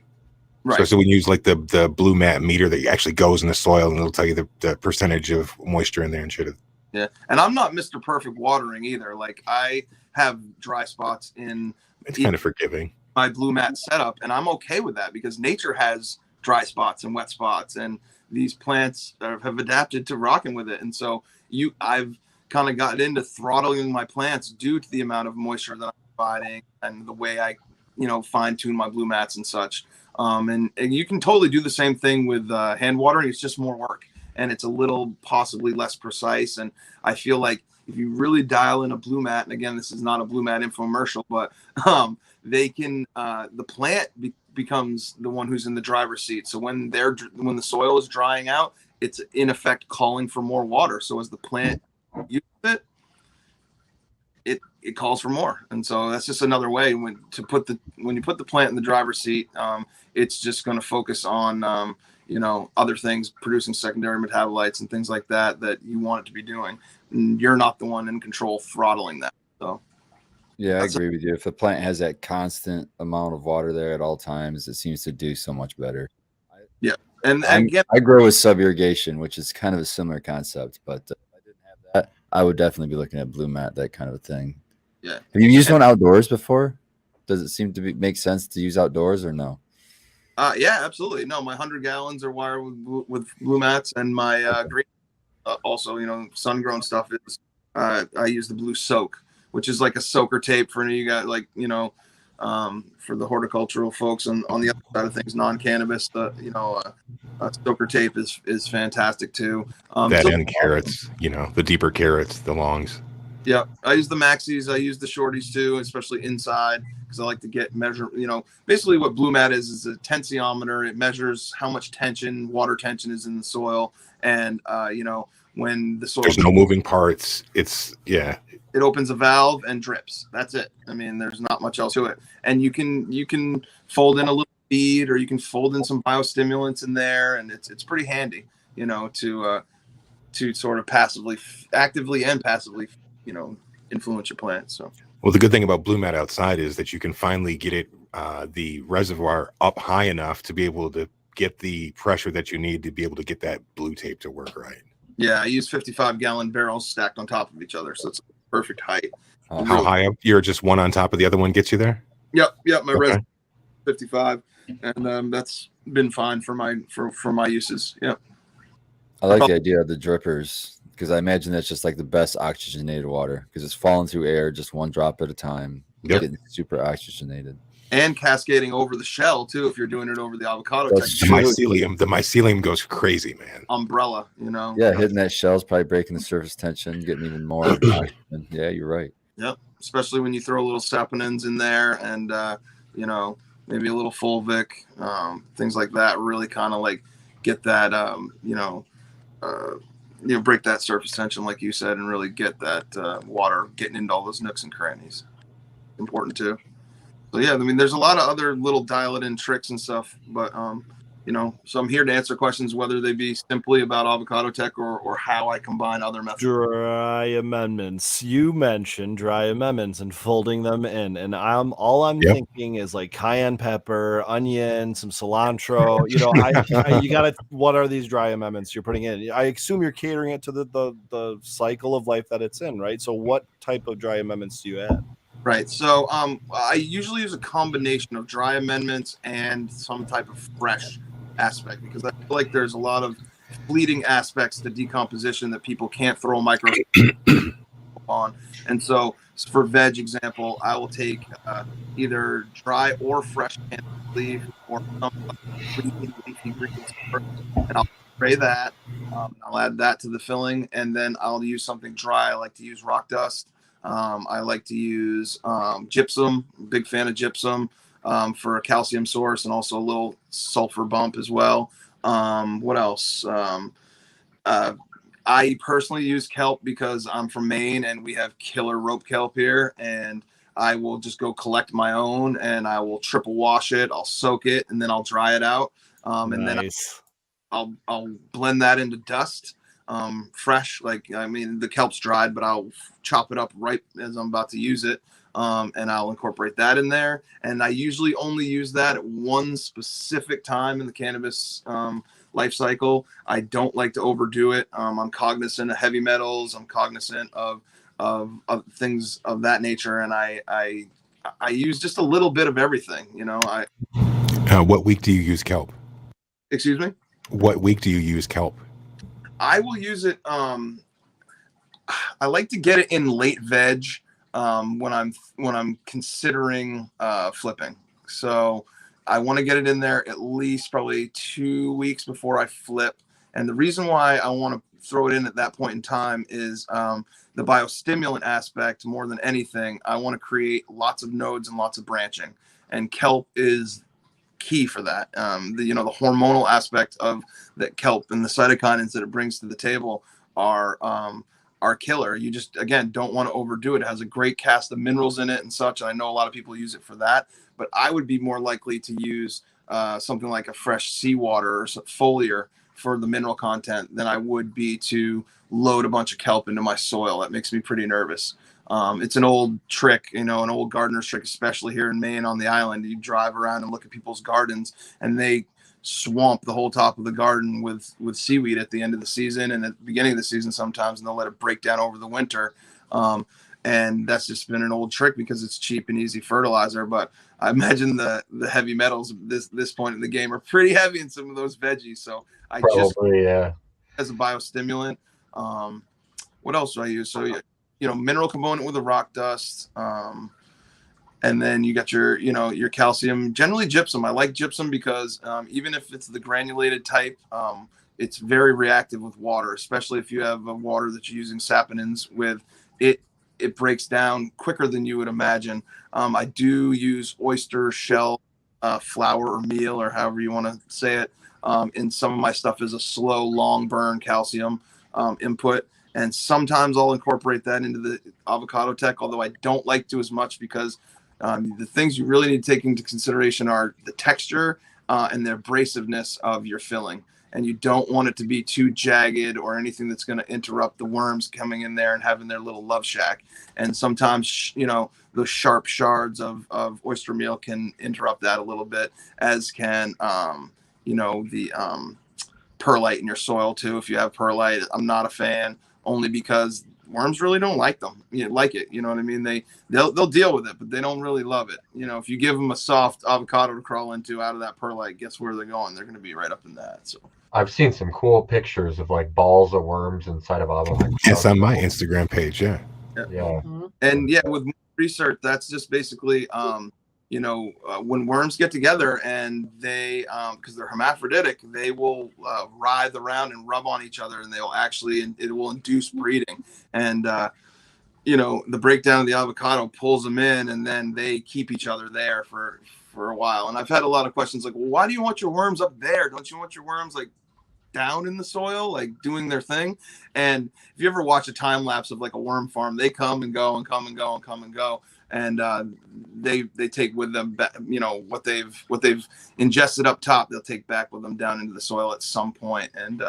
Right. So we use like the blue mat meter that actually goes in the soil, and it'll tell you the percentage of moisture in there and shit. Yeah, and I'm not Mr. Perfect watering either. Like, I have dry spots in. It's kind of forgiving. My blue mat setup, and I'm okay with that because nature has dry spots and wet spots, and these plants have adapted to rocking with it. And so I've kind of gotten into throttling my plants due to the amount of moisture that I'm providing and the way I, fine tune my blue mats and such. And you can totally do the same thing with hand watering. It's just more work, and it's a little possibly less precise. And I feel like if you really dial in a blue mat, and again, this is not a blue mat infomercial, but they can the plant becomes the one who's in the driver's seat. So when the soil is drying out, it's in effect calling for more water. So as the plant uses it, it calls for more. And so that's just another way when you put the plant in the driver's seat, it's just going to focus on, other things, producing secondary metabolites and things like that you want it to be doing. And you're not the one in control throttling that. So yeah, I agree with you. If the plant has that constant amount of water there at all times, it seems to do so much better. Yeah. And I again, grow with sub-irrigation, which is kind of a similar concept, but if I didn't have that, I would definitely be looking at blue mat, that kind of a thing. yeah. Have you used one outdoors before? Does it seem to make sense to use outdoors or no? Yeah, absolutely. No, my 100 gallons are wired with blue mats, and my green also, sun grown stuff is I use the blue soak, which is like a soaker tape for you guys, like for the horticultural folks on the other side of things, non-cannabis. Soaker tape is fantastic too. That and carrots, the deeper carrots, the longs. Yeah, I use the maxis. I use the shorties too, especially inside, because I like to measure. Basically what blue mat is a tensiometer. It measures how much water tension is in the soil, and when the soil, there's no moving parts. It opens a valve and drips. That's it. I mean, there's not much else to it. And you can fold in a little feed, or you can fold in some biostimulants in there, and it's pretty handy, to sort of actively and passively, influence your plants. So, well, the good thing about blue mat outside is that you can finally get it, the reservoir up high enough to be able to get the pressure that you need to be able to get that blue tape to work right. Yeah, I use 55-gallon barrels stacked on top of each other, so it's perfect height. How high up? You're just one on top of the other one gets you there? Yep. My res 55, and that's been fine for my uses. Yep. I like the idea of the drippers, because I imagine that's just like the best oxygenated water, because it's falling through air just one drop at a time, getting super oxygenated. And cascading over the shell too, if you're doing it over the avocado. The mycelium goes crazy, man. Umbrella, Yeah, hitting that shell's probably breaking the surface tension, getting even more oxygen. Yeah, you're right. Yep. Especially when you throw a little saponins in there, and maybe a little fulvic, things like that. Really kind of like get that, break that surface tension, like you said, and really get that water getting into all those nooks and crannies. Important too. So yeah, I mean, there's a lot of other little dial-it-in tricks and stuff, but so I'm here to answer questions, whether they be simply about avocado tech or how I combine other methods. Dry amendments. You mentioned dry amendments and folding them in, and I'm thinking is like cayenne pepper, onion, some cilantro. You gotta. What are these dry amendments you're putting in? I assume you're catering it to the cycle of life that it's in, right? So what type of dry amendments do you add? Right. So I usually use a combination of dry amendments and some type of fresh aspect, because I feel like there's a lot of fleeting aspects to decomposition that people can't throw a microscope on. And so for veg example, I will take either dry or fresh canned leaf or some leafy greens, and I'll spray that. I'll add that to the filling, and then I'll use something dry. I like to use rock dust. I like to use gypsum. Big fan of gypsum for a calcium source, and also a little sulfur bump as well. What else? I personally use kelp because I'm from Maine and we have killer rope kelp here, and I will just go collect my own, and I will triple wash it. I'll soak it, and then I'll dry it out. And then I'll blend that into dust. Fresh, the kelp's dried, but I'll chop it up right as I'm about to use it, and I'll incorporate that in there. And I usually only use that at one specific time in the cannabis life cycle. I don't like to overdo it. I'm cognizant of heavy metals. I'm cognizant of things of that nature, and I use just a little bit of everything. What week do you use kelp? Excuse me? What week do you use kelp? I will use it. I like to get it in late veg when I'm considering flipping. So I want to get it in there at least probably 2 weeks before I flip. And the reason why I want to throw it in at that point in time is the biostimulant aspect more than anything. I want to create lots of nodes and lots of branching, and kelp is key for that. The hormonal aspect of that kelp and the cytokinins that it brings to the table are are killer. You just, again, don't want to overdo it. It has a great cast of minerals in it and such. And I know a lot of people use it for that, but I would be more likely to use something like a fresh seawater or foliar for the mineral content than I would be to load a bunch of kelp into my soil. That makes me pretty nervous. It's an old trick, an old gardener's trick, especially here in Maine on the island. You drive around and look at people's gardens, and they swamp the whole top of the garden with seaweed at the end of the season and at the beginning of the season sometimes, and they'll let it break down over the winter. And that's just been an old trick because it's cheap and easy fertilizer. But I imagine the heavy metals at this point in the game are pretty heavy in some of those veggies. So I Probably, yeah. as a biostimulant. What else do I use? So mineral component with the rock dust. And then you got your calcium, generally gypsum. I like gypsum because even if it's the granulated type, it's very reactive with water, especially if you have a water that you're using saponins with. It breaks down quicker than you would imagine. I do use oyster shell flour or meal, or however you want to say it. In some of my stuff is a slow, long burn calcium input. And sometimes I'll incorporate that into the avocado tech, although I don't like to as much because the things you really need to take into consideration are the texture and the abrasiveness of your filling. And you don't want it to be too jagged or anything that's going to interrupt the worms coming in there and having their little love shack. And sometimes, those sharp shards of oyster meal can interrupt that a little bit, as can, the perlite in your soil too. If you have perlite, I'm not a fan, only because worms really don't like them. Like it, you know what I mean? They'll deal with it, but they don't really love it. If you give them a soft avocado to crawl into out of that perlite, guess where they're going? They're going to be right up in that. So I've seen some cool pictures of like balls of worms inside of avocado. It's on my Instagram page. Yeah. Yeah. And with research, that's just basically, when worms get together and they, because they're hermaphroditic, they will writhe around and rub on each other, and it will induce breeding. And, the breakdown of the avocado pulls them in, and then they keep each other there for a while. And I've had a lot of questions like, well, why do you want your worms up there? Don't you want your worms like down in the soil, like doing their thing? And if you ever watch a time lapse of like a worm farm, they come and go and come and go and come and go. And they take with them, what they've ingested up top, they'll take back with them down into the soil at some point. And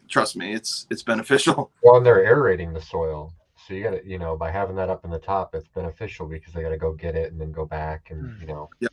trust me, it's beneficial. Well, and they're aerating the soil. So you got to, by having that up in the top, it's beneficial because they got to go get it and then go back and, Yep.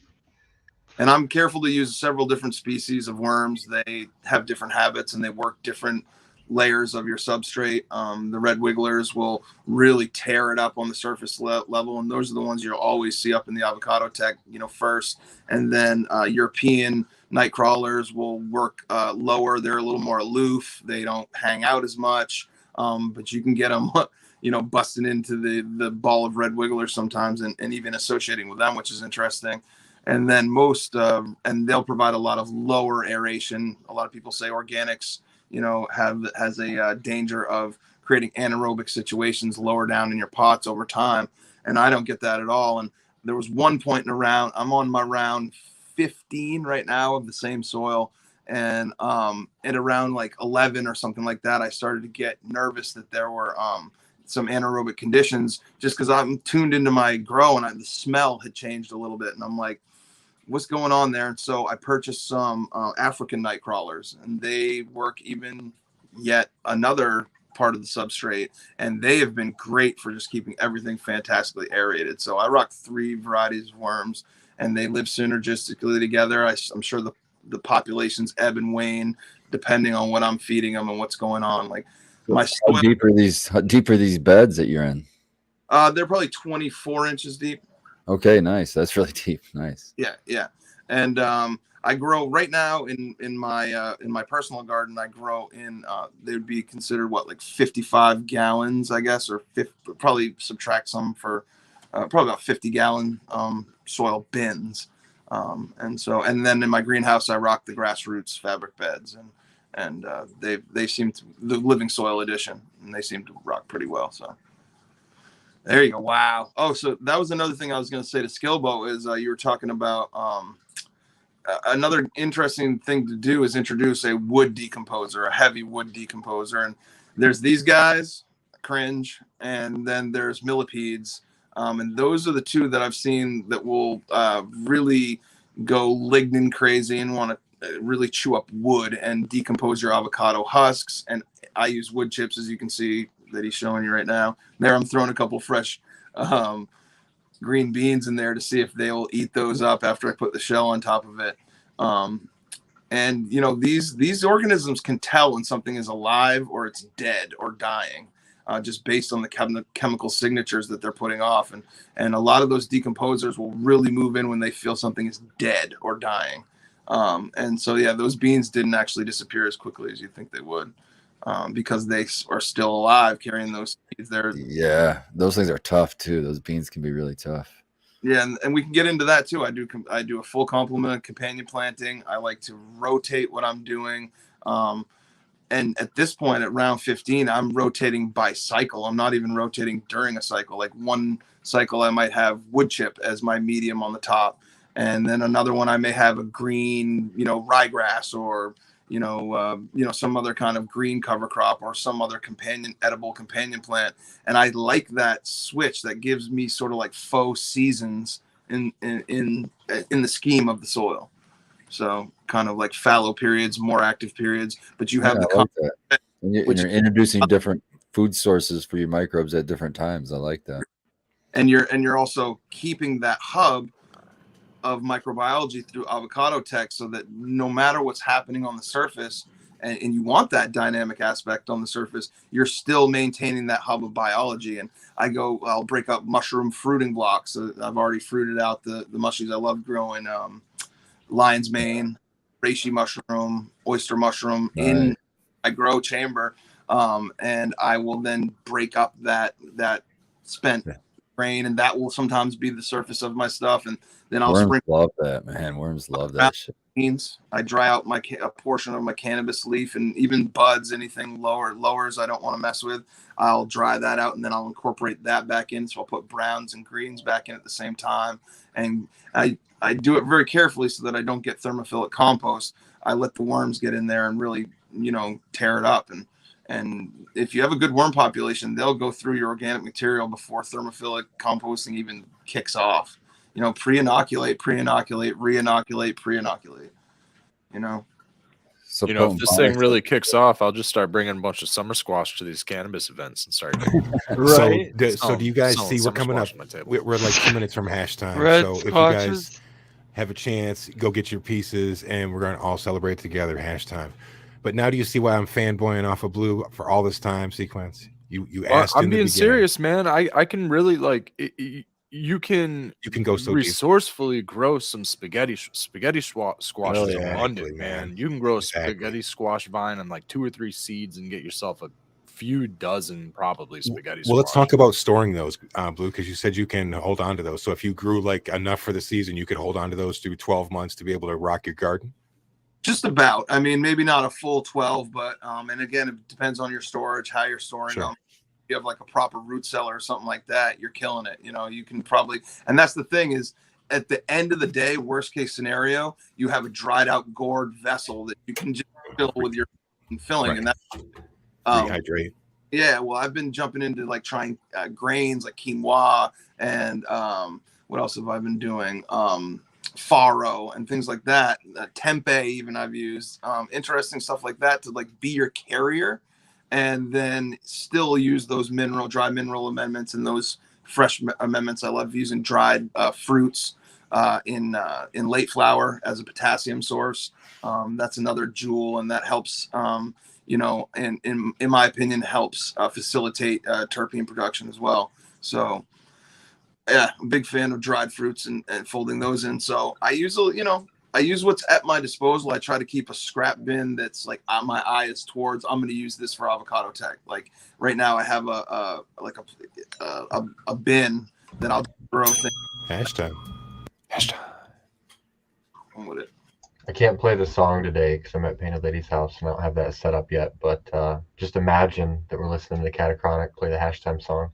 And I'm careful to use several different species of worms. They have different habits and they work different layers of your substrate. The red wigglers will really tear it up on the surface level, and those are the ones you'll always see up in the avocado tech, first. And then European night crawlers will work lower. They're a little more aloof. They don't hang out as much, but you can get them busting into the ball of red wigglers sometimes, and even associating with them, which is interesting. And then and they'll provide a lot of lower aeration. A lot of people say organics, has a danger of creating anaerobic situations lower down in your pots over time. And I don't get that at all. And there was one point in a round, I'm on my round 15 right now of the same soil. And at around like 11 or something like that, I started to get nervous that there were some anaerobic conditions, just because I'm tuned into my grow and the smell had changed a little bit. And I'm like, what's going on there? And so I purchased some African night crawlers, and they work even yet another part of the substrate, and they have been great for just keeping everything fantastically aerated. So I rock 3 varieties of worms, and they live synergistically together. I'm sure the populations ebb and wane depending on what I'm feeding them and what's going on. Like my soil, How deep are these beds that you're in? they're probably 24 inches deep. Okay, nice. That's really deep. Nice. Yeah. And I grow right now in my personal garden. I grow in they would be considered like 55 gallons, I guess, or probably subtract some for probably about 50-gallon soil bins. And then in my greenhouse I rock the grassroots fabric beds, and they seem to, the living soil edition, and they seem to rock pretty well. So there you go. Wow. Oh, so that was another thing I was going to say to Skillbo is you were talking about another interesting thing to do is introduce a wood decomposer, a heavy wood decomposer. And there's these guys, cringe, and then there's millipedes. And those are the two that I've seen that will really go lignin crazy and want to really chew up wood and decompose your avocado husks. And I use wood chips, as you can see that he's showing you right now. There, I'm throwing a couple fresh green beans in there to see if they will eat those up after I put the shell on top of it. And you know, these organisms can tell when something is alive or it's dead or dying, just based on the chemical signatures that they're putting off. And a lot of those decomposers will really move in when they feel something is dead or dying. And so, yeah, those beans didn't actually disappear as quickly as you think they would, because they are still alive carrying those seeds. Yeah, those things are tough too. Those beans can be really tough. Yeah, and we can get into that too. I do a full complement of companion planting. I like to rotate what I'm doing. And at this point, at round 15, I'm rotating by cycle. I'm not even rotating during a cycle. Like one cycle, I might have wood chip as my medium on the top. And then another one, I may have a green, ryegrass, or, some other kind of green cover crop, or some other edible companion plant. And I like that switch that gives me sort of like faux seasons in the scheme of the soil. So kind of like fallow periods, more active periods, but you have I like that. And you're introducing different food sources for your microbes at different times. I like that. And you're also keeping that hub of microbiology through avocado tech, so that no matter what's happening on the surface, and you want that dynamic aspect on the surface, you're still maintaining that hub of biology. And I'll break up mushroom fruiting blocks. So I've already fruited out the mushrooms I love growing. Lion's mane, reishi mushroom, oyster mushroom in my grow chamber, and I will then break up that spent grain, and that will sometimes be the surface of my stuff. And then I'll love that, man. Worms love that shit. Beans. I dry out a portion of my cannabis leaf, and even buds, anything lowers I don't want to mess with. I'll dry that out, and then I'll incorporate that back in. So I'll put browns and greens back in at the same time, and I do it very carefully so that I don't get thermophilic compost. I let the worms get in there and really, tear it up. And if you have a good worm population, they'll go through your organic material before thermophilic composting even kicks off. Pre-inoculate, re-inoculate, pre-inoculate. So if this thing really kicks off, I'll just start bringing a bunch of summer squash to these cannabis events and start. Right. So do you guys see we're coming up? We're like 2 minutes from hash time. So if you guys have a chance, go get your pieces, and we're gonna all celebrate together. Hash time. But now, do you see why I'm fanboying off of Blue for all this time? Sequence. You asked. I'm being serious, man. I can really you can go so resourcefully grow some spaghetti squash is abundant, man. You can grow a spaghetti squash vine on like 2 or 3 seeds and get yourself a few dozen probably spaghetti squash. Well, let's talk about storing those, Blue, because you said you can hold on to those. So if you grew like enough for the season, you could hold on to those through 12 months to be able to rock your garden. Just about. I mean, maybe not a full 12, but and again, it depends on your storage, how you're storing them. You have like a proper root cellar or something like that, you're killing it. You can probably, and that's the thing is, at the end of the day, worst case scenario, you have a dried out gourd vessel that you can just fill with your filling, and that's rehydrate. Yeah, well, I've been jumping into like trying grains like quinoa, and what else have I been doing? Farro and things like that. Tempeh even I've used. Interesting stuff like that to like be your carrier, and then still use those dry mineral amendments and those fresh amendments. I love using dried fruits in late flower as a potassium source. That's another jewel, and that helps. And in my opinion, helps facilitate terpene production as well. So, yeah, I'm a big fan of dried fruits and folding those in. So I use what's at my disposal. I try to keep a scrap bin that's like my eye is towards. I'm going to use this for avocado tech. Like right now, I have a bin that I'll throw things. Hashtag. I'm with it. I can't play the song today because I'm at Painted Lady's house and I don't have that set up yet. But just imagine that we're listening to Catachronic play the hashtag song.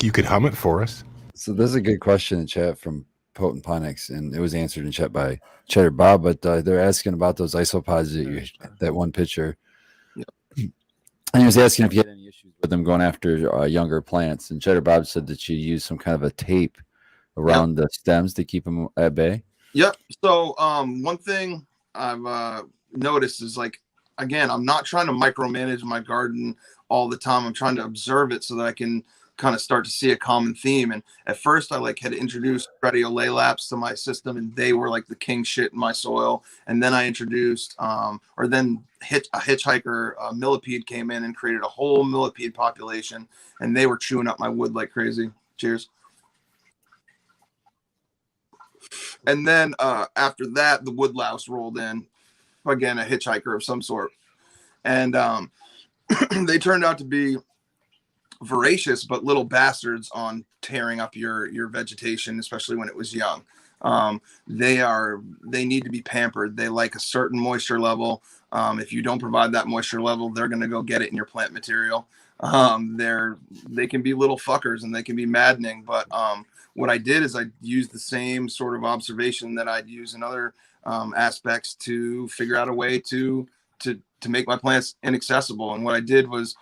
You could hum it for us. So there's a good question in chat from Potent Ponix, and it was answered in chat by Cheddar Bob. But they're asking about those isopods that one picture. Yep. And he was asking if you had any issues with them going after younger plants. And Cheddar Bob said that you use some kind of a tape around the stems to keep them at bay. Yep. So one thing I've noticed is like, again, I'm not trying to micromanage my garden all the time. I'm trying to observe it so that I can kind of start to see a common theme. And at first I like had introduced radiolalaps to my system, and they were like the king shit in my soil. And then I introduced a hitchhiker millipede came in and created a whole millipede population, and they were chewing up my wood like crazy. Cheers. And then after that, the woodlouse rolled in, again, a hitchhiker of some sort. And they turned out to be voracious, but little bastards on tearing up your vegetation, especially when it was young. They need to be pampered. They like a certain moisture level. If you don't provide that moisture level, they're going to go get it in your plant material. They can be little fuckers and they can be maddening, but what I did is I used the same sort of observation that I'd use in other aspects to figure out a way to make my plants inaccessible. And what I did was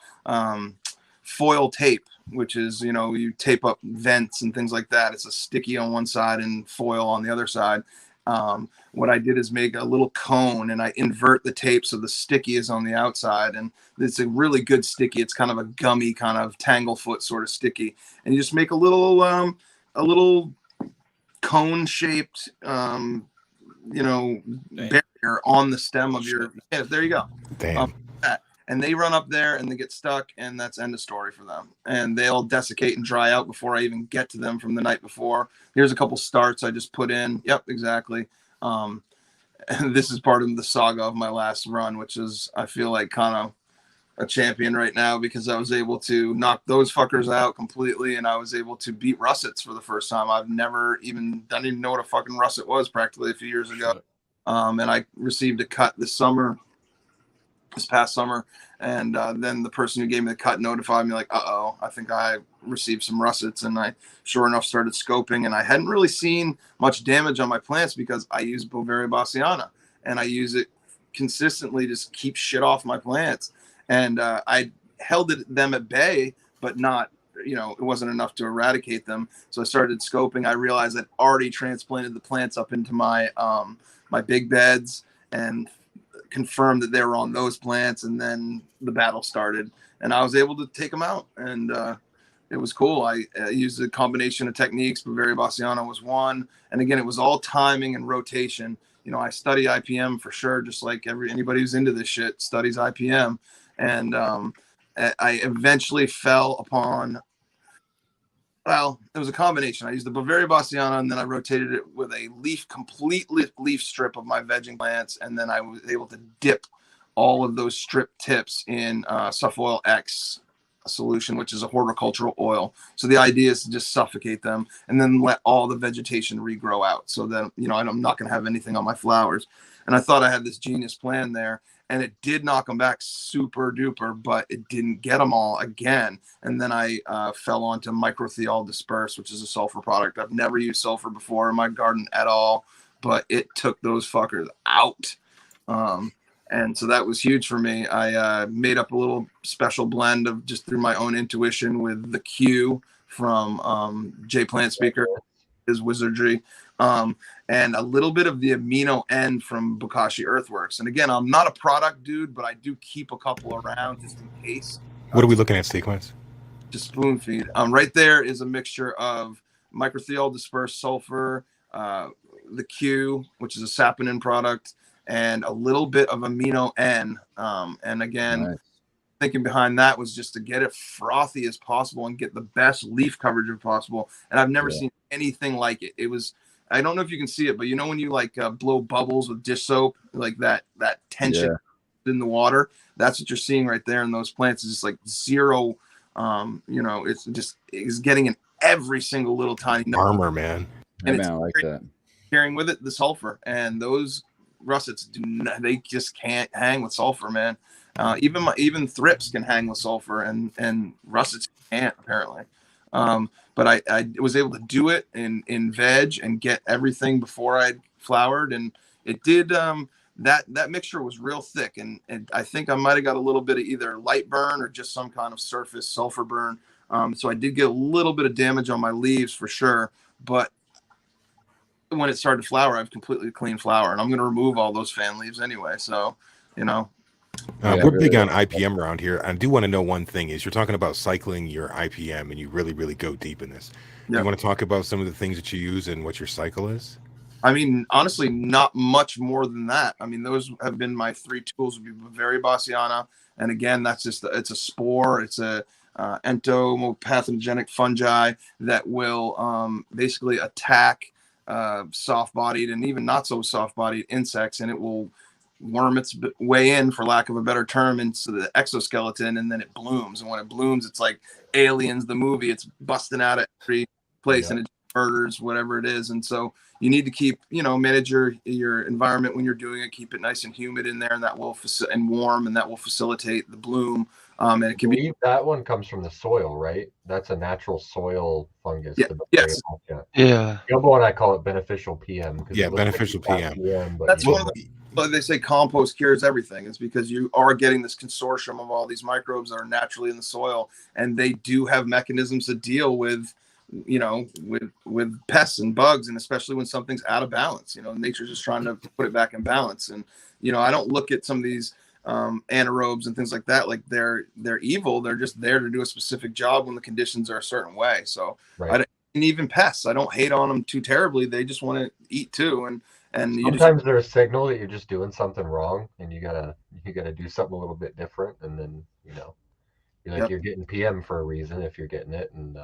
foil tape, which is, you tape up vents and things like that. It's a sticky on one side and foil on the other side. What I did is make a little cone, and I invert the tape so the sticky is on the outside, and it's a really good sticky. It's kind of a gummy, kind of tanglefoot sort of sticky, and you just make a little cone shaped barrier on the stem of your there you go. Damn. And they run up there and they get stuck, and that's end of story for them. And they'll desiccate and dry out before I even get to them from the night before. Here's a couple starts I just put in. Yep, exactly. And this is part of the saga of my last run, which is, I feel like, kind of a champion right now, because I was able to knock those fuckers out completely, and I was able to beat russets for the first time. I didn't even know what a fucking russet was practically a few years ago. And I received a cut this past summer, and then the person who gave me the cut notified me like, I think I received some russets. And I sure enough started scoping, and I hadn't really seen much damage on my plants because I use Bovaria bassiana, and I use it consistently to just keep shit off my plants. And I held them at bay, but not, it wasn't enough to eradicate them. So I started scoping. I realized I'd already transplanted the plants up into my my big beds and confirmed that they were on those plants. And then the battle started, and I was able to take them out. And it was cool. I used a combination of techniques. Bavaria bassiana was one. And again, it was all timing and rotation. I study IPM for sure, just like anybody who's into this shit studies IPM. And I eventually fell upon, well, it was a combination. I used the Bavaria bassiana, and then I rotated it with a complete leaf strip of my vegging plants, and then I was able to dip all of those strip tips in Suffoil X solution, which is a horticultural oil. So the idea is to just suffocate them and then let all the vegetation regrow out, so that I'm not going to have anything on my flowers. And I thought I had this genius plan there, and it did knock them back super duper, but it didn't get them all again. And then I fell onto microthiol disperse, which is a sulfur product. I've never used sulfur before in my garden at all, but it took those fuckers out. And so that was huge for me. I made up a little special blend of just through my own intuition with the Q from Jay Plant Speaker, his wizardry, and a little bit of the amino N from Bokashi Earthworks. And again, I'm not a product dude, but I do keep a couple around just in case. What are we looking at, Sequence? Just spoon feed. Right there is a mixture of microthiol dispersed sulfur, the Q, which is a saponin product, and a little bit of amino N. And again, nice. Thinking behind that was just to get it frothy as possible and get the best leaf coverage as possible. And I've never seen anything like it. It was, I don't know if you can see it, but when you like blow bubbles with dish soap, like that tension in the water, that's what you're seeing right there in those plants. It's just like zero, it's getting in every single little tiny armor, man. And I like that. Carrying with it the sulfur, and those russets they just can't hang with sulfur, man. Even thrips can hang with sulfur, and russets can't, apparently. But I was able to do it in veg and get everything before I flowered, and it did. that mixture was real thick, and I think I might have got a little bit of either light burn or just some kind of surface sulfur burn. So I did get a little bit of damage on my leaves for sure, but when it started to flower, I have completely clean flower, and I'm going to remove all those fan leaves anyway. So, you know, Yeah, we're really big on well. IPM around here. I do want to know one thing is you're talking about cycling your IPM and you really, really go deep in this. Yeah. You want to talk about some of the things that you use and what your cycle is? I mean, honestly, not much more than that. I mean, those have been my three tools: would be Bavaria Bassiana, and again, that's just it's a spore, it's a entomopathogenic fungi that will basically attack soft-bodied and even not so soft-bodied insects, and it will worm its way in, for lack of a better term, into the exoskeleton, and then it blooms. And when it blooms, it's like Aliens, the movie. It's busting out at every place, and it murders whatever it is. And so you need to keep, manage your environment when you're doing it. Keep it nice and humid in there, and that will and warm, and that will facilitate the bloom. And it can be that one comes from the soil, right? That's a natural soil fungus. Yeah, The yes. Yeah. The other one I call it beneficial PM. Yeah, beneficial PM. PM, but That's you one of the, they say compost cures everything. It's because you are getting this consortium of all these microbes that are naturally in the soil, and they do have mechanisms to deal with, with pests and bugs, and especially when something's out of balance. Nature's just trying to put it back in balance. And I don't look at some of these anaerobes and things like that like they're evil. They're just there to do a specific job when the conditions are a certain way. So right. And even pests, I don't hate on them too terribly. They just want to eat too, and sometimes they're a signal that you're just doing something wrong, and you gotta do something a little bit different, and then you're getting PM for a reason if you're getting it, and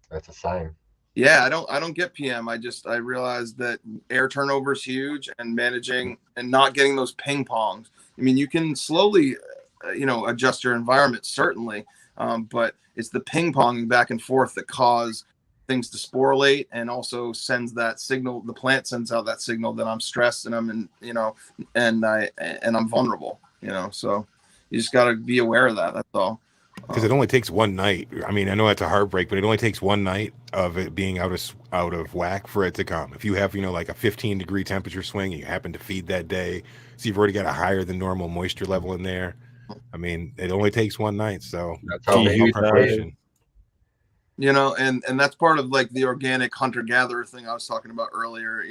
that's a sign. Yeah, I don't get PM. I realized that air turnover is huge, and managing and not getting those ping pongs. I mean, you can slowly, adjust your environment, certainly, but it's the ping ponging back and forth that cause things to sporulate, and also sends that signal. The plant sends out that signal that I'm stressed and I'm and I'm vulnerable. So you just got to be aware of that. That's all. Because it only takes one night. I mean, I know it's a heartbreak, but it only takes one night of it being out of whack for it to come. If you have, like a 15-degree temperature swing and you happen to feed that day, so you've already got a higher than normal moisture level in there. I mean, it only takes one night. So That's how they preparation. And that's part of like the organic hunter-gatherer thing I was talking about earlier.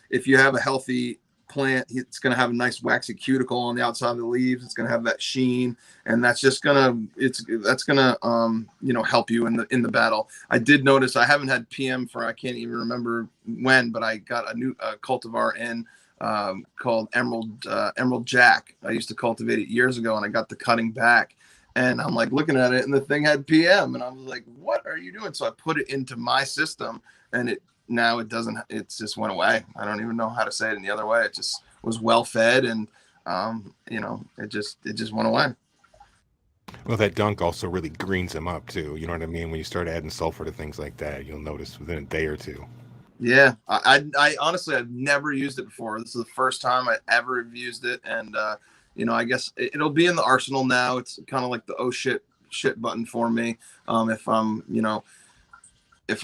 If you have a healthy plant, it's going to have a nice waxy cuticle on the outside of the leaves. It's going to have that sheen, and that's just going to help you in the battle. I did notice I haven't had PM for, I can't even remember when, but I got a new cultivar in called Emerald Jack. I used to cultivate it years ago, and I got the cutting back, and I'm like looking at it, and the thing had PM, and I was like, what are you doing? So I put it into my system, and it doesn't, it just went away. I don't even know how to say it any other way. It just was well fed, and it just went away. Well, that dunk also really greens them up too. You know what I mean? When you start adding sulfur to things like that, you'll notice within a day or two. Yeah, I honestly, I've never used it before. This is the first time I ever have used it, and I guess it'll be in the arsenal now. It's kind of like the oh shit button for me. If I'm, if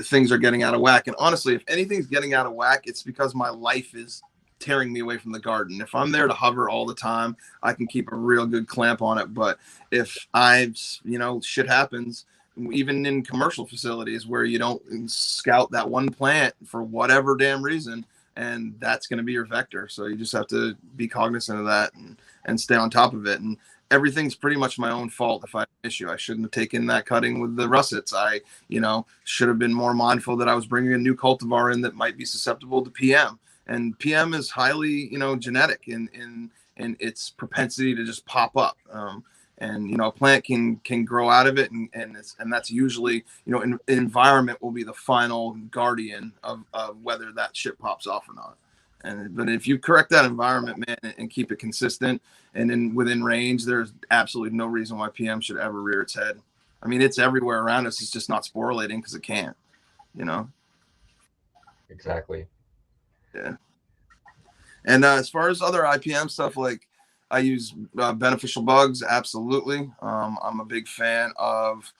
things are getting out of whack. And honestly, if anything's getting out of whack, it's because my life is tearing me away from the garden. If I'm there to hover all the time, I can keep a real good clamp on it. But if shit happens, even in commercial facilities where you don't scout that one plant for whatever damn reason, and that's going to be your vector. So you just have to be cognizant of that and stay on top of it. And everything's pretty much my own fault. If I have an issue, I shouldn't have taken that cutting with the russets. I, should have been more mindful that I was bringing a new cultivar in that might be susceptible to PM. And PM is highly, genetic in its propensity to just pop up. And a plant can grow out of it, and that's usually, environment will be the final guardian of whether that shit pops off or not. But if you correct that environment, man, and keep it consistent and within range, there's absolutely no reason why PM should ever rear its head. I mean, it's everywhere around us. It's just not sporulating because it can't. Exactly. Yeah. And as far as other IPM stuff, like I use beneficial bugs. Absolutely. I'm a big fan of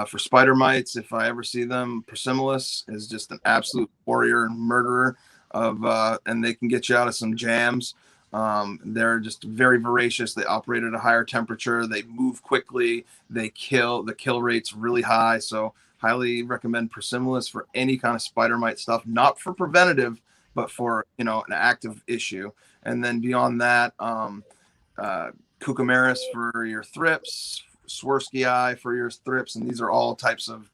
for spider mites. If I ever see them, Persimilis is just an absolute warrior and murderer of, and they can get you out of some jams. They're just very voracious. They operate at a higher temperature. They move quickly. They kill. The kill rate's really high. So highly recommend Persimilis for any kind of spider mite stuff, not for preventative, but for, you know, an active issue. And then beyond that, Cucumaris for your thrips, Swirsky for your thrips, and these are all types of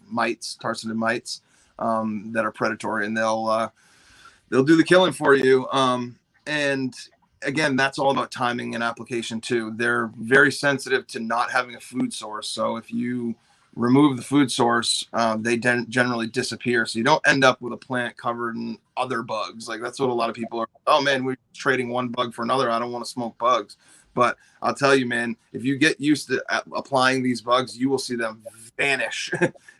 mites, tarsinid mites, that are predatory, and they'll do the killing for you. And again, that's all about timing and application too. They're very sensitive to not having a food source. So if you remove the food source, they generally disappear. So you don't end up with a plant covered in other bugs. Like that's what a lot of people are. Oh man, we're trading one bug for another. I don't want to smoke bugs. But I'll tell you, man, if you get used to applying these bugs, you will see them vanish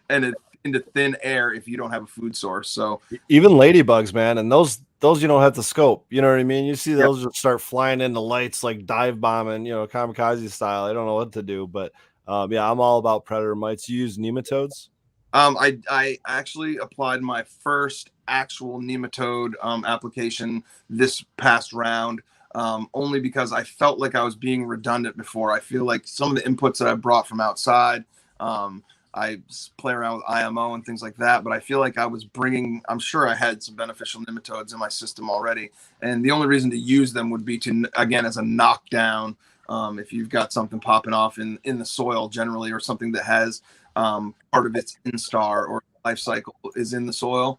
and into thin air if you don't have a food source. So even ladybugs, man, and those you don't have to scope. You know what I mean? You see those just start flying into lights like dive bombing, you know, kamikaze style. I don't know what to do, but yeah, I'm all about predator mites. You use nematodes? I actually applied my first actual nematode application this past round, only because I felt like I was being redundant before. I feel like some of the inputs that I brought from outside, I play around with IMO and things like that, but I feel like I was bringing, I'm sure I had some beneficial nematodes in my system already. And the only reason to use them would be to, again, as a knockdown, if you've got something popping off in the soil generally, or something that has part of its instar or life cycle is in the soil,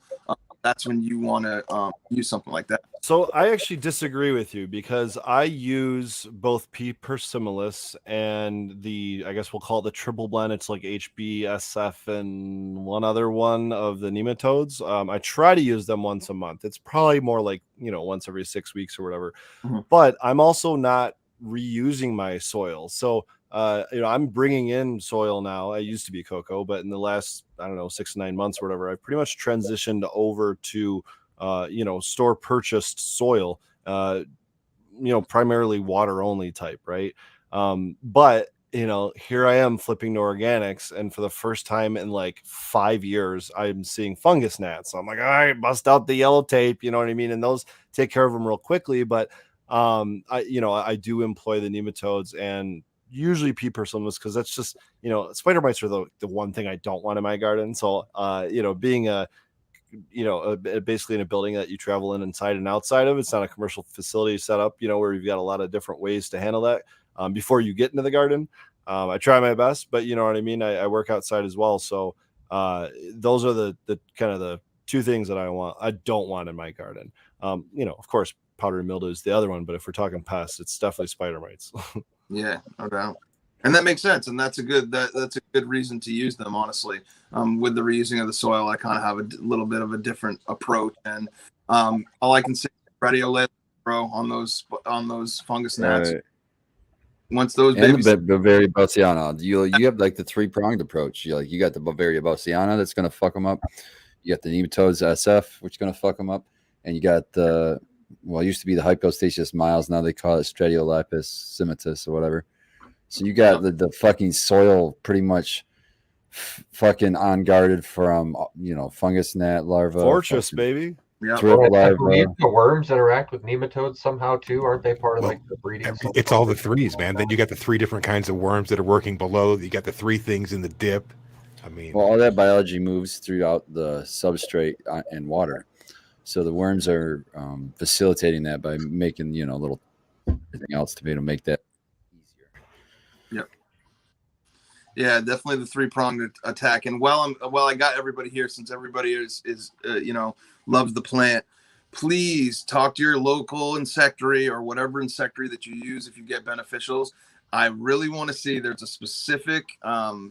that's when you want to use something like that. So I actually disagree with you because I use both P. persimilis and the, I guess we'll call it the triple blend. It's like HB, SF, and one other one of the nematodes. I try to use them once a month. It's probably more like, you know, once every 6 weeks or whatever. Mm-hmm. But I'm also not reusing my soil. So you know, I'm bringing in soil now. I used to be cocoa, but in the last, I don't know, 6 to 9 months or whatever, I've pretty much transitioned over to you know, store purchased soil, you know, primarily water only type, right? But you know, here I am flipping to organics, and for the first time in like 5 years, I'm seeing fungus gnats. So I'm like, all right, bust out the yellow tape, you know what I mean? And those take care of them real quickly. But I do employ the nematodes and usually P. persimilis because that's just, you know, spider mites are the one thing I don't want in my garden. So you know, being basically in a building that you travel in inside and outside of, it's not a commercial facility set up, you know, where you've got a lot of different ways to handle that before you get into the garden. I try my best, but you know what I mean? I work outside as well. So those are the kind of the two things that I don't want in my garden. You know, of course, powdery mildew is the other one, but if we're talking pests, it's definitely spider mites. Yeah, no doubt. And that makes sense, and that's a good reason to use them. Honestly, with the reusing of the soil, I kind of have a little bit of a different approach, and all I can say, radiolate, bro, on those fungus gnats. Right. Once those And babies, the Bavaria Bassiana, you have like the 3-pronged approach. You got the Bavaria Bassiana that's gonna fuck them up. You got the nematodes SF, which is gonna fuck them up, and you got the, well, it used to be the Hypostasis miles, now they call it Stratiolapis simitus or whatever. So you got the fucking soil pretty much fucking unguarded from, you know, fungus gnat larva. Fortress, baby. yeah, Triple I larva. believe the worms interact with nematodes somehow too. Aren't they part of like the breeding? It's all the threes, man. Then you got the 3 different kinds of worms that are working below. You got the 3 things in the dip. I mean, Well, all that biology moves throughout the substrate and water. So the worms are facilitating that by making, you know, little everything else to be able to make that easier. Yep. Yeah, definitely the 3-pronged attack. And while I got everybody here, since everybody is you know, loves the plant, please talk to your local insectary or whatever insectary that you use if you get beneficials. I really want to see, there's a specific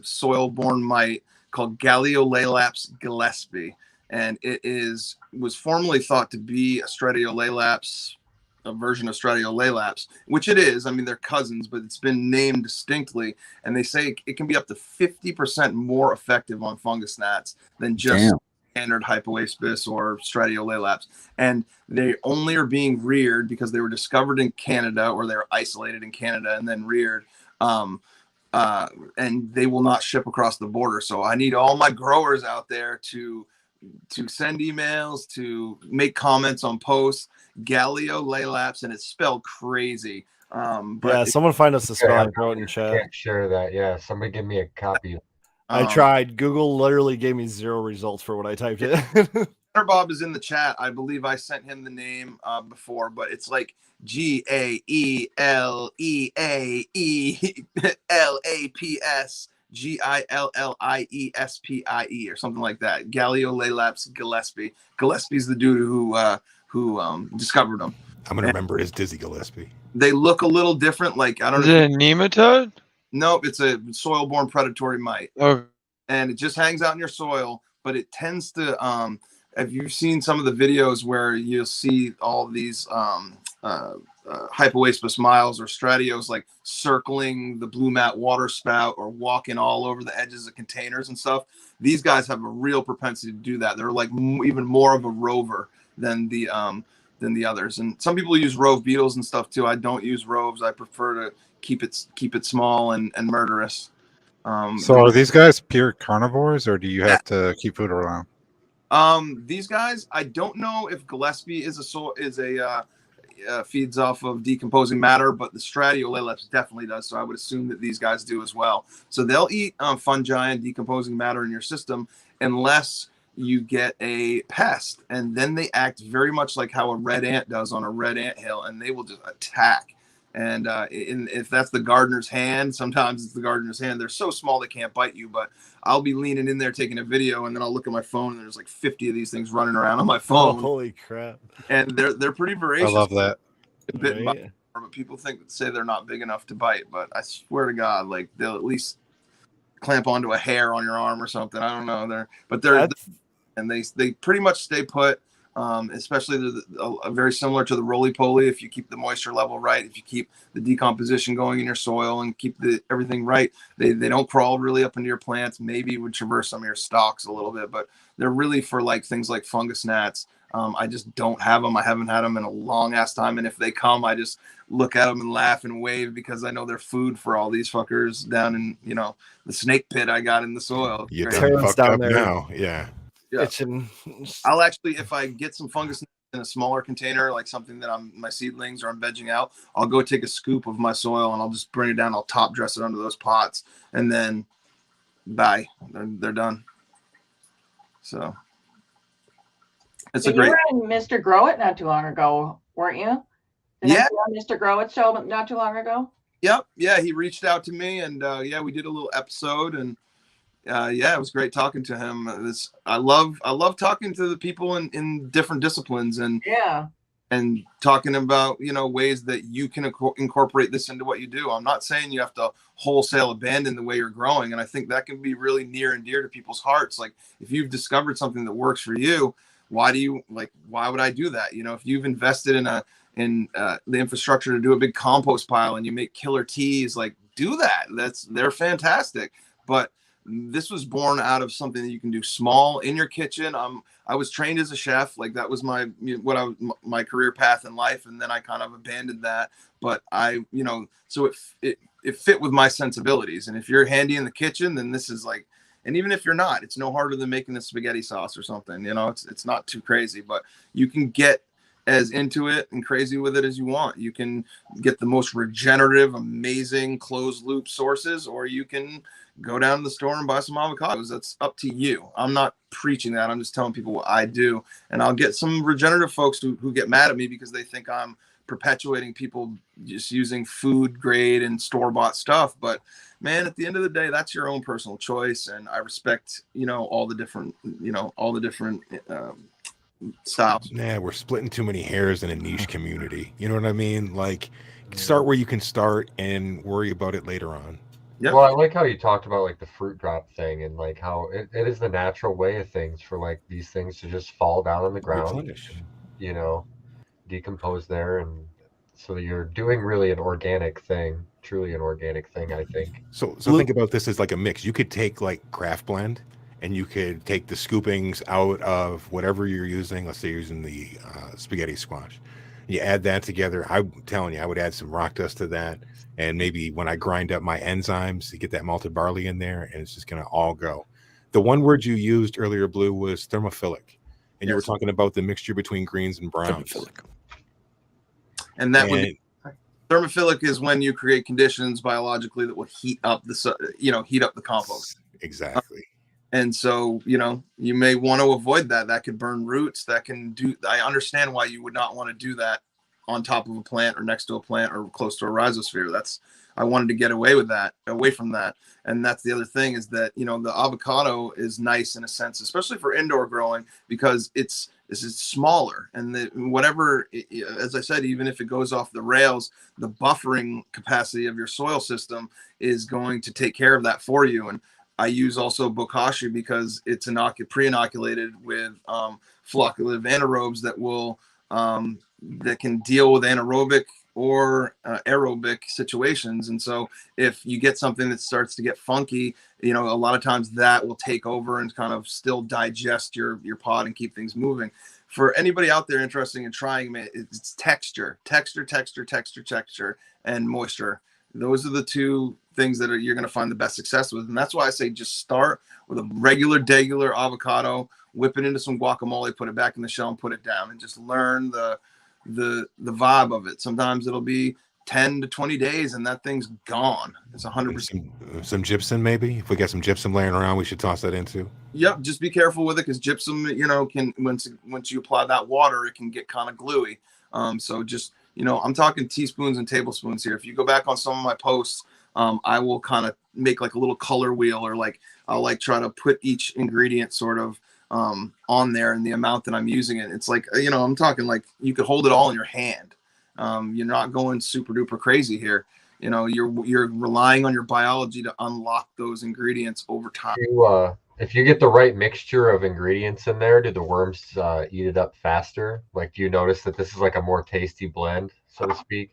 soil-borne mite called Galeolalaps gillespie, and it was formerly thought to be a Stratiolalaps, a version of Stratiolalaps, which it is. I mean, they're cousins, but it's been named distinctly, and they say it can be up to 50% more effective on fungus gnats than just standard Hypoaspis or Stratiolalaps. And they only are being reared because they were discovered in Canada, or they were isolated in Canada and then reared. And they will not ship across the border. So I need all my growers out there to send emails, to make comments on posts. Galio Laylaps, and it's spelled crazy. Yeah, someone find us the spelling, throw it in I chat. can't share that. Yeah, somebody give me a copy. I tried. Google literally gave me 0 results for what I typed in. Bob is in the chat. I believe I sent him the name before, but it's like GAELEAPSGILLIESPIE or something like that. Galio Laylaps Gillespie. Gillespie's the dude who discovered them. I'm gonna remember it as Dizzy Gillespie. They look a little different. Like, I don't Is know. it a nematode? Nope, it's a soil-borne predatory mite. Oh, And it just hangs out in your soil, but it tends to have you seen some of the videos where you'll see all these Hypoaspis miles or stratios like circling the blue mat water spout or walking all over the edges of containers and stuff? These guys have a real propensity to do that. They're like even more of a rover than the others. And some people use rove beetles and stuff too. I don't use roves. I prefer to keep it small and murderous. So are these guys pure carnivores, or do you have to keep food around? These guys, I don't know if Gillespie feeds off of decomposing matter, but the Stratiolaelaps definitely does. So I would assume that these guys do as well. So they'll eat fungi and decomposing matter in your system unless you get a pest, and then they act very much like how a red ant does on a red ant hill, and they will just attack. And if that's the gardener's hand, sometimes it's the gardener's hand. They're so small they can't bite you, but I'll be leaning in there taking a video, and then I'll look at my phone, and there's like 50 of these things running around on my phone. Holy crap! And they're pretty voracious. I love that. Bitten by, but people say they're not big enough to bite, but I swear to God, like they'll at least clamp onto a hair on your arm or something. I don't know. And they pretty much stay put. Especially very similar to the roly-poly. If you keep the moisture level right, if you keep the decomposition going in your soil and keep everything right, they don't crawl really up into your plants. Maybe would traverse some of your stalks a little bit, but they're really for like things like fungus gnats. I just don't have them. I haven't had them in a long ass time, and if they come, I just look at them and laugh and wave because I know they're food for all these fuckers down in the snake pit I got in the soil. You're fucked down up there now. Yeah. Itching. I'll actually, if I get some fungus in a smaller container, like something that my seedlings or I'm vegging out, I'll go take a scoop of my soil and I'll just bring it down. I'll top dress it under those pots, and then bye. They're done. So it's You great. were on Mr. Grow It not too long ago, weren't you? Yeah. I see on Mr. Grow It show not too long ago. Yep. Yeah, he reached out to me, and we did a little episode, and it was great talking to him. I love talking to the people in different disciplines and talking about ways that you can incorporate this into what you do. I'm not saying you have to wholesale abandon the way you're growing, and I think that can be really near and dear to people's hearts. Like if you've discovered something that works for you, why would I do that? If you've invested in the infrastructure to do a big compost pile and you make killer teas, like do that. They're fantastic. But this was born out of something that you can do small in your kitchen. I was trained as a chef, like that was my career path in life, and then I kind of abandoned that. But so it fit with my sensibilities. And if you're handy in the kitchen, then this is like, and even if you're not, it's no harder than making the spaghetti sauce or something. It's not too crazy, but you can get as into it and crazy with it as you want. You can get the most regenerative, amazing closed loop sources, or you can go down to the store and buy some avocados. That's up to you. I'm not preaching that. I'm just telling people what I do. And I'll get some regenerative folks who get mad at me because they think I'm perpetuating people just using food grade and store-bought stuff. But man, at the end of the day, that's your own personal choice. And I respect, all the different styles. Nah, we're splitting too many hairs in a niche community. You know what I mean? Like, start where you can start and worry about it later on. Yep. Well, I like how you talked about like the fruit drop thing and like how it is the natural way of things for like these things to just fall down on the ground, Replenish. Decompose there, and so you're doing really an organic thing, truly an organic thing, I think. So think about this as like a mix. You could take like craft blend, and you could take the scoopings out of whatever you're using. Let's say you're using the spaghetti squash. You add that together. I'm telling you, I would add some rock dust to that. And maybe when I grind up my enzymes, you get that malted barley in there, and it's just going to all go. The one word you used earlier, Blue, was thermophilic, and you were Yes. talking about the mixture between greens and browns. Thermophilic. And that would And be, thermophilic is when you create conditions biologically that will heat up the compost. exactly. And so, you may want to avoid that. That could burn roots. I understand why you would not want to do that on top of a plant or next to a plant or close to a rhizosphere. I wanted to get away from that. And that's the other thing is that, the avocado is nice in a sense, especially for indoor growing, because it's smaller, and as I said, even if it goes off the rails, the buffering capacity of your soil system is going to take care of that for you. And I use also bokashi because it's pre-inoculated with flocculative anaerobes that can deal with anaerobic or aerobic situations. And so if you get something that starts to get funky, a lot of times that will take over and kind of still digest your pod and keep things moving. For anybody out there interested in trying it, it's texture, and moisture. Those are the two things that you're going to find the best success with. And that's why I say just start with a regular avocado, whip it into some guacamole, put it back in the shell and put it down, and just learn the vibe of it. Sometimes it'll be 10 to 20 days and that thing's gone. It's 100%. Some gypsum, maybe. If we got some gypsum laying around, we should toss that into. Yep, just be careful with it because gypsum, can once you apply that water, it can get kind of gluey. So just, I'm talking teaspoons and tablespoons here. If you go back on some of my posts, I will kind of make like a little color wheel, or I'll try to put each ingredient sort of on there and the amount that I'm using it. It's like, I'm talking like you could hold it all in your hand. You're not going super duper crazy here. You're relying on your biology to unlock those ingredients over time. If you get the right mixture of ingredients in there, do the worms eat it up faster? Like, do you notice that this is like a more tasty blend, so to speak?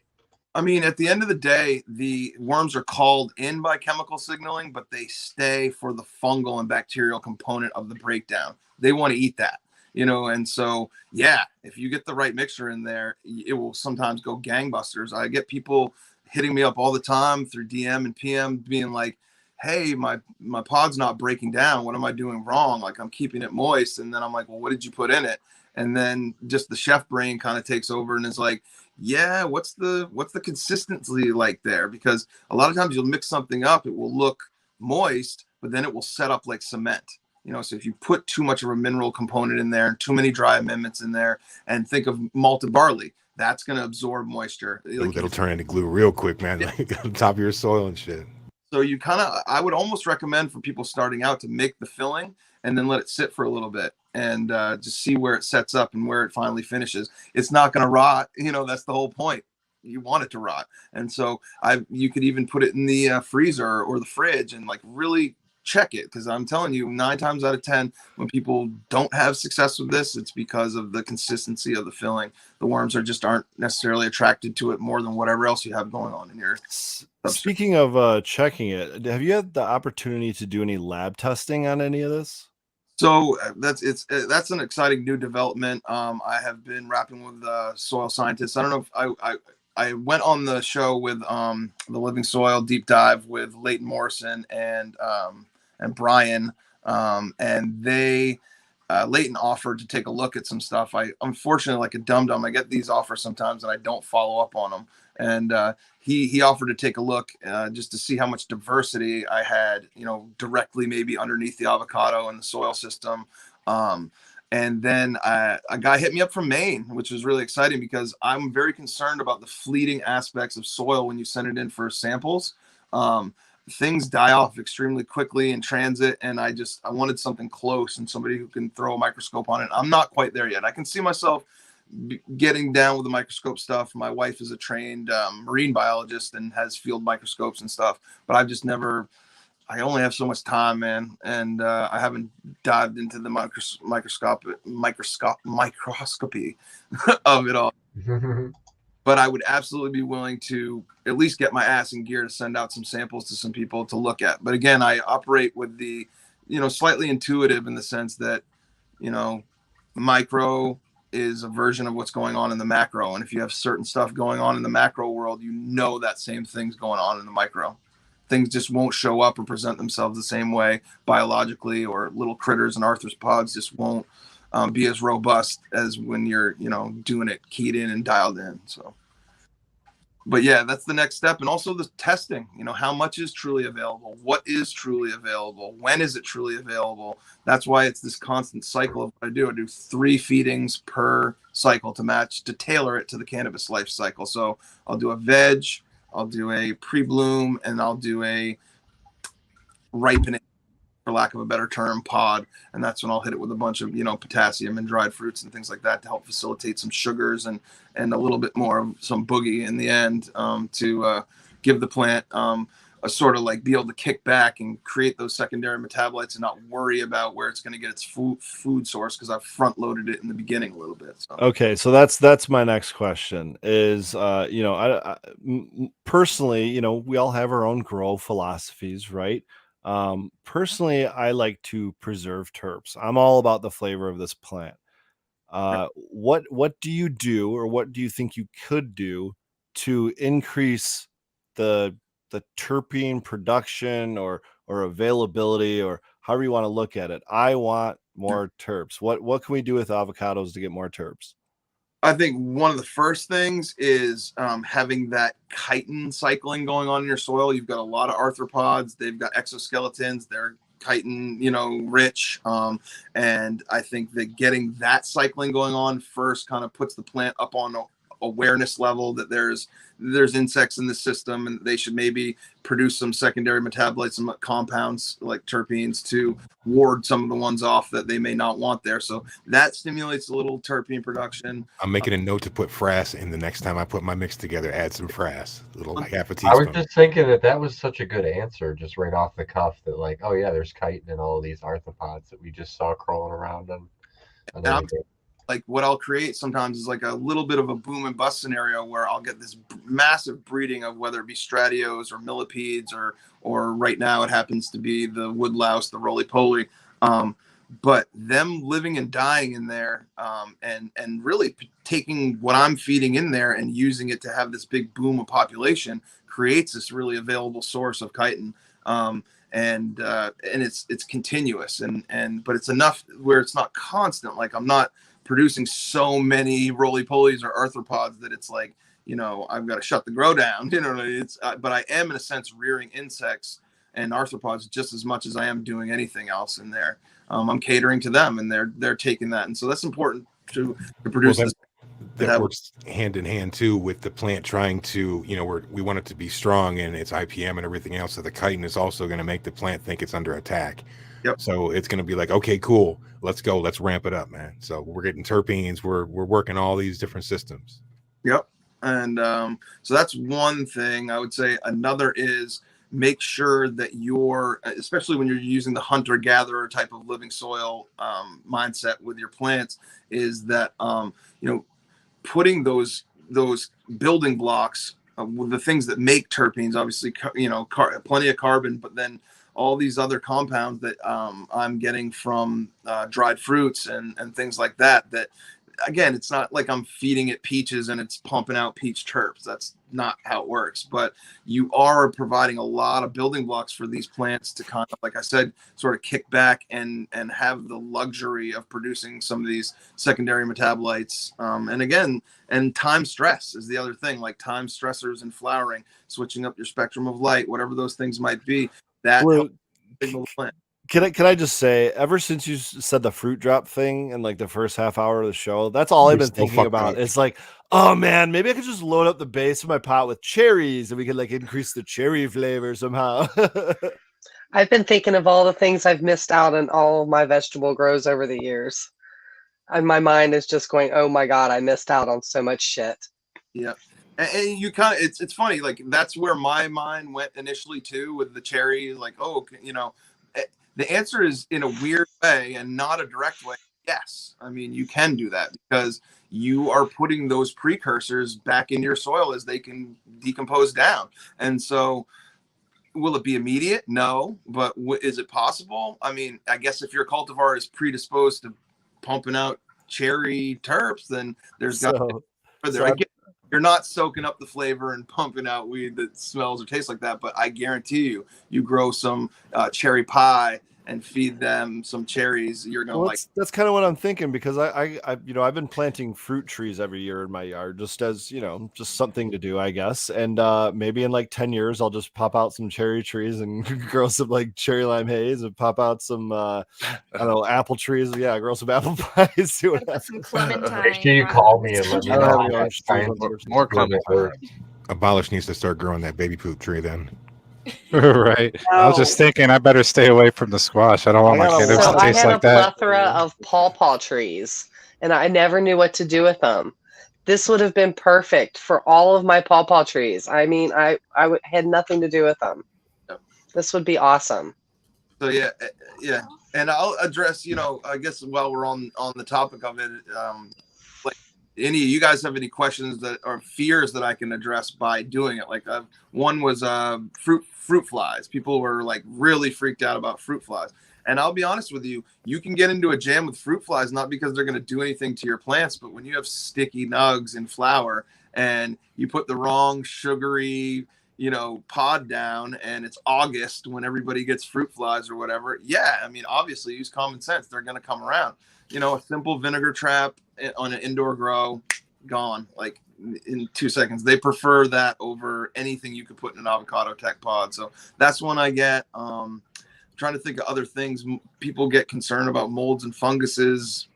I mean, at the end of the day, the worms are called in by chemical signaling, but they stay for the fungal and bacterial component of the breakdown. They want to eat that, and so, yeah, if you get the right mixture in there, it will sometimes go gangbusters. I get people hitting me up all the time through DM and PM being like, hey, my pod's not breaking down. What am I doing wrong? Like, I'm keeping it moist. And then I'm like, well, what did you put in it? And then just the chef brain kind of takes over and is like, yeah, what's the consistency like there? Because a lot of times you'll mix something up, it will look moist, but then it will set up like cement. So if you put too much of a mineral component in there and too many dry amendments in there, and think of malted barley, that's going to absorb moisture. It'll turn into glue real quick, man. Like on top of your soil and shit. So I would almost recommend for people starting out to make the filling and then let it sit for a little bit and just see where it sets up and where it finally finishes. It's not going to rot. That's the whole point. You want it to rot. And so you could even put it in the freezer or the fridge and really check it. Because I'm telling you, 9 times out of 10, when people don't have success with this, it's because of the consistency of the filling. The worms aren't necessarily attracted to it more than whatever else you have going on in your substrate. Speaking of checking it, have you had the opportunity to do any lab testing on any of this? So that's an exciting new development. I have been rapping with soil scientists. I don't know if I went on the show with the Living Soil Deep Dive with Leighton Morrison and Brian, and they Leighton offered to take a look at some stuff. Unfortunately, like a dum-dum, I get these offers sometimes and I don't follow up on them. And he offered to take a look just to see how much diversity I had, directly maybe underneath the avocado and the soil system. And then a guy hit me up from Maine, which was really exciting because I'm very concerned about the fleeting aspects of soil when you send it in for samples. Things die off extremely quickly in transit, and I wanted something close and somebody who can throw a microscope on it. I'm not quite there yet. I can see myself getting down with the microscope stuff. My wife is a trained marine biologist and has field microscopes and stuff, but I only have so much time, man, and I haven't dived into the microscopy of it all. But I would absolutely be willing to at least get my ass in gear to send out some samples to some people to look at. But again, I operate with the, slightly intuitive in the sense that, micro is a version of what's going on in the macro. And if you have certain stuff going on in the macro world, that same thing's going on in the micro. things just won't show up or present themselves the same way biologically, or little critters and arthropods just won't be as robust as when you're, doing it keyed in and dialed in. So, but yeah, that's the next step. And also the testing, how much is truly available? What is truly available? When is it truly available? That's why it's this constant cycle of what I do. I do 3 feedings per cycle to tailor it to the cannabis life cycle. So I'll do a veg, I'll do a pre-bloom, and I'll do a ripening, for lack of a better term, pod. And that's when I'll hit it with a bunch of, potassium and dried fruits and things like that to help facilitate some sugars and a little bit more of some boogie in the end, to give the plant a sort of like be able to kick back and create those secondary metabolites and not worry about where it's going to get its food source, because I've front loaded it in the beginning a little bit. So. Okay, so that's my next question is, personally, we all have our own grow philosophies, right? Personally, I like to preserve terps. I'm all about the flavor of this plant. What do you do, or what do you think you could do to increase the terpene production or availability, or however you want to look at it? I want more terps. What can we do with avocados to get more terps? I think one of the first things is having that chitin cycling going on in your soil. You've got a lot of arthropods. They've got exoskeletons. They're chitin, rich. And I think that getting that cycling going on first kind of puts the plant up on awareness level that there's insects in the system, and they should maybe produce some secondary metabolites, some compounds like terpenes, to ward some of the ones off that they may not want there. So that stimulates a little terpene production. I'm making a note to put frass in the next time I put my mix together. Add some frass, little half a I teaspoon. was just thinking that was such a good answer, just right off the cuff, that like, oh yeah, there's chitin in all of these arthropods that we just saw crawling around on everything. Like what I'll create sometimes is like a little bit of a boom and bust scenario where I'll get this massive breeding of whether it be stratios or millipedes, or right now it happens to be the wood louse, the roly-poly. But them living and dying in there, and really taking what I'm feeding in there and using it to have this big boom of population creates this really available source of chitin. And it's continuous, but it's enough where it's not constant. Like I'm not producing so many roly-polies or arthropods that it's like, I've got to shut the grow down. But I am in a sense rearing insects and arthropods just as much as I am doing anything else in there. I'm catering to them, and they're taking that, and so that's important to produce. Well, that works hand in hand too with the plant trying to, we want it to be strong and its IPM and everything else. So the chitin is also going to make the plant think it's under attack. Yep. So it's going to be like, okay, cool, let's go, let's ramp it up, man. So we're getting terpenes, we're working all these different systems. Yep. And so that's one thing I would say. Another is make sure that you're, especially when you're using the hunter-gatherer type of living soil mindset with your plants, is that putting those building blocks with the things that make terpenes, obviously, plenty of carbon, but then all these other compounds that I'm getting from dried fruits and things like that, again, it's not like I'm feeding it peaches and it's pumping out peach terps. That's not how it works. But you are providing a lot of building blocks for these plants to kind of, like I said, sort of kick back and have the luxury of producing some of these secondary metabolites. And time stress is the other thing, like time stressors and flowering, switching up your spectrum of light, whatever those things might be. That helps signal the plant. Can I just say, ever since you said the fruit drop thing in like the first half hour of the show, that's all I've been thinking about. It's like, oh man, maybe I could just load up the base of my pot with cherries and we could like increase the cherry flavor somehow. I've been thinking of all the things I've missed out on all my vegetable grows over the years. And my mind is just going, oh my God, I missed out on so much shit. Yeah. And you kind of, it's funny, like that's where my mind went initially too, with the cherry, like, oh, the answer is, in a weird way and not a direct way, yes. I mean, you can do that because you are putting those precursors back in your soil as they can decompose down. And so will it be immediate? No. But is it possible? I mean, I guess if your cultivar is predisposed to pumping out cherry terps, then there's got to be further. you're not soaking up the flavor and pumping out weed that smells or tastes like that. But I guarantee you grow some cherry pie and feed them some cherries, you're gonna Well, like. that's kind of what I'm thinking, because I've been planting fruit trees every year in my yard, just as, just something to do, I guess. And maybe in like 10 years, I'll just pop out some cherry trees and grow some like cherry lime haze, and pop out some I don't know, apple trees. Yeah, grow some apple pies. Do Put whatever. some clementine. Make sure you call me and let me I don't know have how any that orange trees, science unfortunately. More experiment clementine. works. Abolish needs to start growing that baby poop tree then. Right. I was just thinking I better stay away from the squash. I don't want I my got a cannabis So to lot I taste have a like that. plethora of pawpaw trees, and I never knew what to do with them. This would have been perfect for all of my pawpaw trees. I mean, had nothing to do with them. Yep. This would be awesome. So yeah, and I'll address. I guess while we're on the topic of it, like any you guys have any questions that or fears that I can address by doing it? Like one was fruit flies. People were like really freaked out about fruit flies. And I'll be honest with you, you can get into a jam with fruit flies, not because they're going to do anything to your plants, but when you have sticky nugs in flower and you put the wrong sugary, pod down and it's August when everybody gets fruit flies or whatever. Yeah. I mean, obviously use common sense. They're going to come around, a simple vinegar trap on an indoor grow, gone like in 2 seconds. They prefer that over anything you could put in an avocado tech pod. So that's one I get. Trying to think of other things. People get concerned about molds and funguses.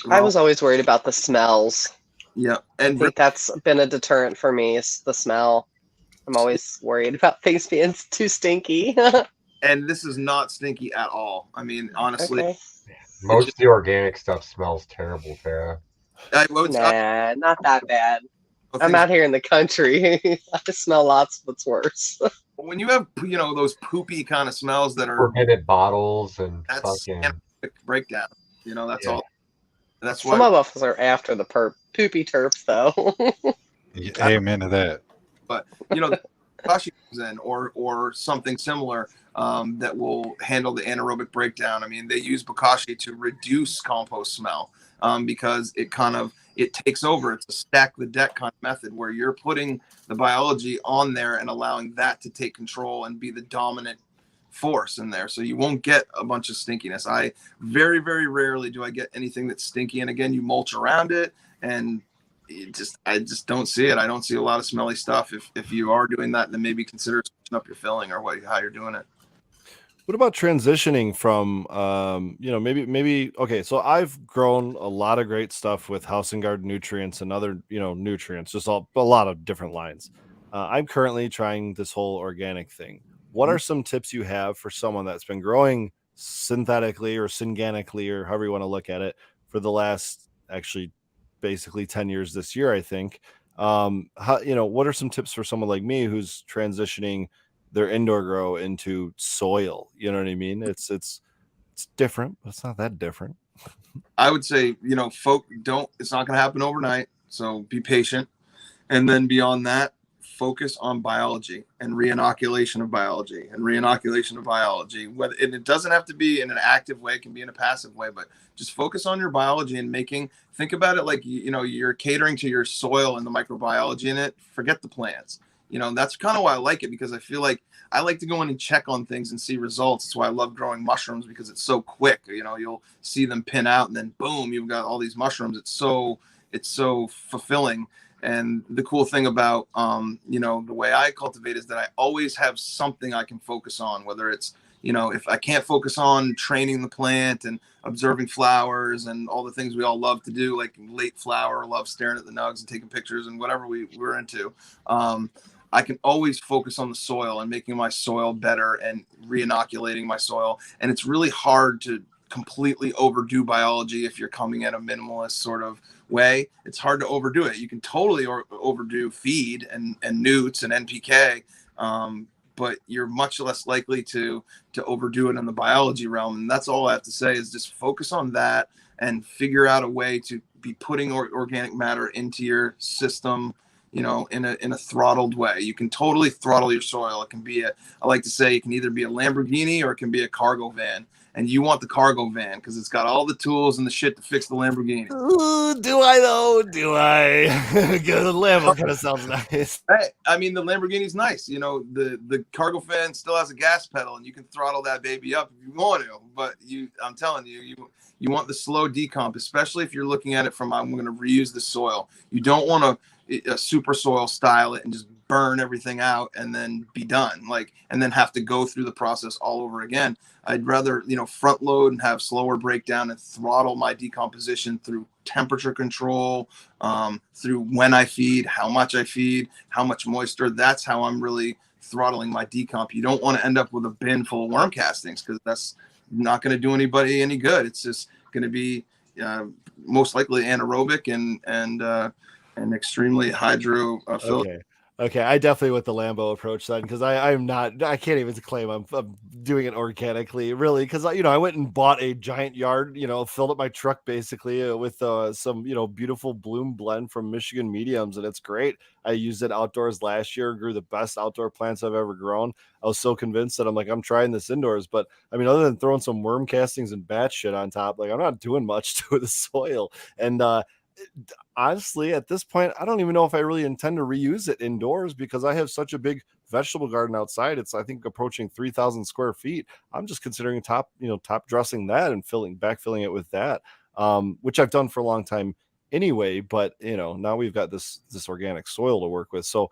I was always worried about the smells. Yeah, I and think that's been a deterrent for me, is the smell. I'm always worried about things being too stinky. and this is not stinky at all. I mean, honestly, Okay. Most of the organic stuff smells terrible, Tara. Nah, not that bad. I'm things- out here in the country. I smell lots what's worse. when you have those poopy kind of smells that are Forbidden bottles and that's fucking anaerobic breakdown. That's Yeah. all. That's Some why. of us are after the poopy terps, though. Amen to that. But Kashi comes in or something similar that will handle the anaerobic breakdown. I mean, they use bokashi to reduce compost smell because it takes over. It's a stack the deck kind of method where you're putting the biology on there and allowing that to take control and be the dominant force in there. So you won't get a bunch of stinkiness. I very, very rarely do I get anything that's stinky. And again, you mulch around it and I just don't see it. I don't see a lot of smelly stuff. If you are doing that, then maybe consider switching up your filling or how you're doing it. What about transitioning from, maybe, okay, so I've grown a lot of great stuff with House and Garden nutrients and other, nutrients, just a lot of different lines. I'm currently trying this whole organic thing. What are some tips you have for someone that's been growing synthetically or synganically or however you want to look at it for the last actually basically 10 years this year, I think? What are some tips for someone like me who's transitioning their indoor grow into soil? You know what I mean? It's different, but it's not that different. I would say, it's not going to happen overnight. So be patient. And then beyond that, focus on biology and reinoculation of biology and reinoculation of biology. And it doesn't have to be in an active way, it can be in a passive way, but just focus on your biology and think about it like, you're catering to your soil and the microbiology in it. Forget the plants. That's kind of why I like it, because I feel like I like to go in and check on things and see results. That's why I love growing mushrooms, because it's so quick. You'll see them pin out and then boom, you've got all these mushrooms. It's so fulfilling. And the cool thing about, the way I cultivate is that I always have something I can focus on, whether it's, if I can't focus on training the plant and observing flowers and all the things we all love to do, like late flower, love staring at the nugs and taking pictures and whatever we're into. I can always focus on the soil and making my soil better and reinoculating my soil. And it's really hard to completely overdo biology if you're coming at a minimalist sort of way. It's hard to overdo it. You can totally overdo feed and newts and NPK, but you're much less likely to overdo it in the biology realm. And that's all I have to say is just focus on that. and figure out a way to be putting organic matter into your system you know, in a throttled way. You can totally throttle your soil. It can be I like to say it can either be a Lamborghini or it can be a cargo van. And you want the cargo van because it's got all the tools and the shit to fix the Lamborghini. Ooh, do I though? Do I? The Lambo kind of sounds nice. Hey, I mean, the Lamborghini's nice. You know, the cargo fan still has a gas pedal, and you can throttle that baby up if you want to. But I'm telling you, you want the slow decomp, especially if you're looking at it from I'm going to reuse the soil. You don't want a super soil style it and just burn everything out and then be done, like, and then have to go through the process all over again. I'd rather, you know, front load and have slower breakdown and throttle my decomposition through temperature control, through when I feed, how much I feed, how much moisture. That's how I'm really throttling my decomp. You don't want to end up with a bin full of worm castings because that's not going to do anybody any good. It's just going to be most likely anaerobic and extremely hydrophilic. Okay, I definitely went the Lambo approach then because I can't even claim I'm doing it organically, really, because I went and bought a giant yard, filled up my truck basically with some beautiful bloom blend from Michigan Mediums, and it's great. I used it outdoors last year, grew the best outdoor plants I've ever grown. I was so convinced that I'm trying this indoors, but I mean, other than throwing some worm castings and bat shit on top, I'm not doing much to the soil. And honestly, at this point, I don't even know if I really intend to reuse it indoors because I have such a big vegetable garden outside. It's, I think, approaching 3,000 square feet. I'm just considering top dressing that and backfilling it with that, which I've done for a long time anyway. But now we've got this organic soil to work with. So,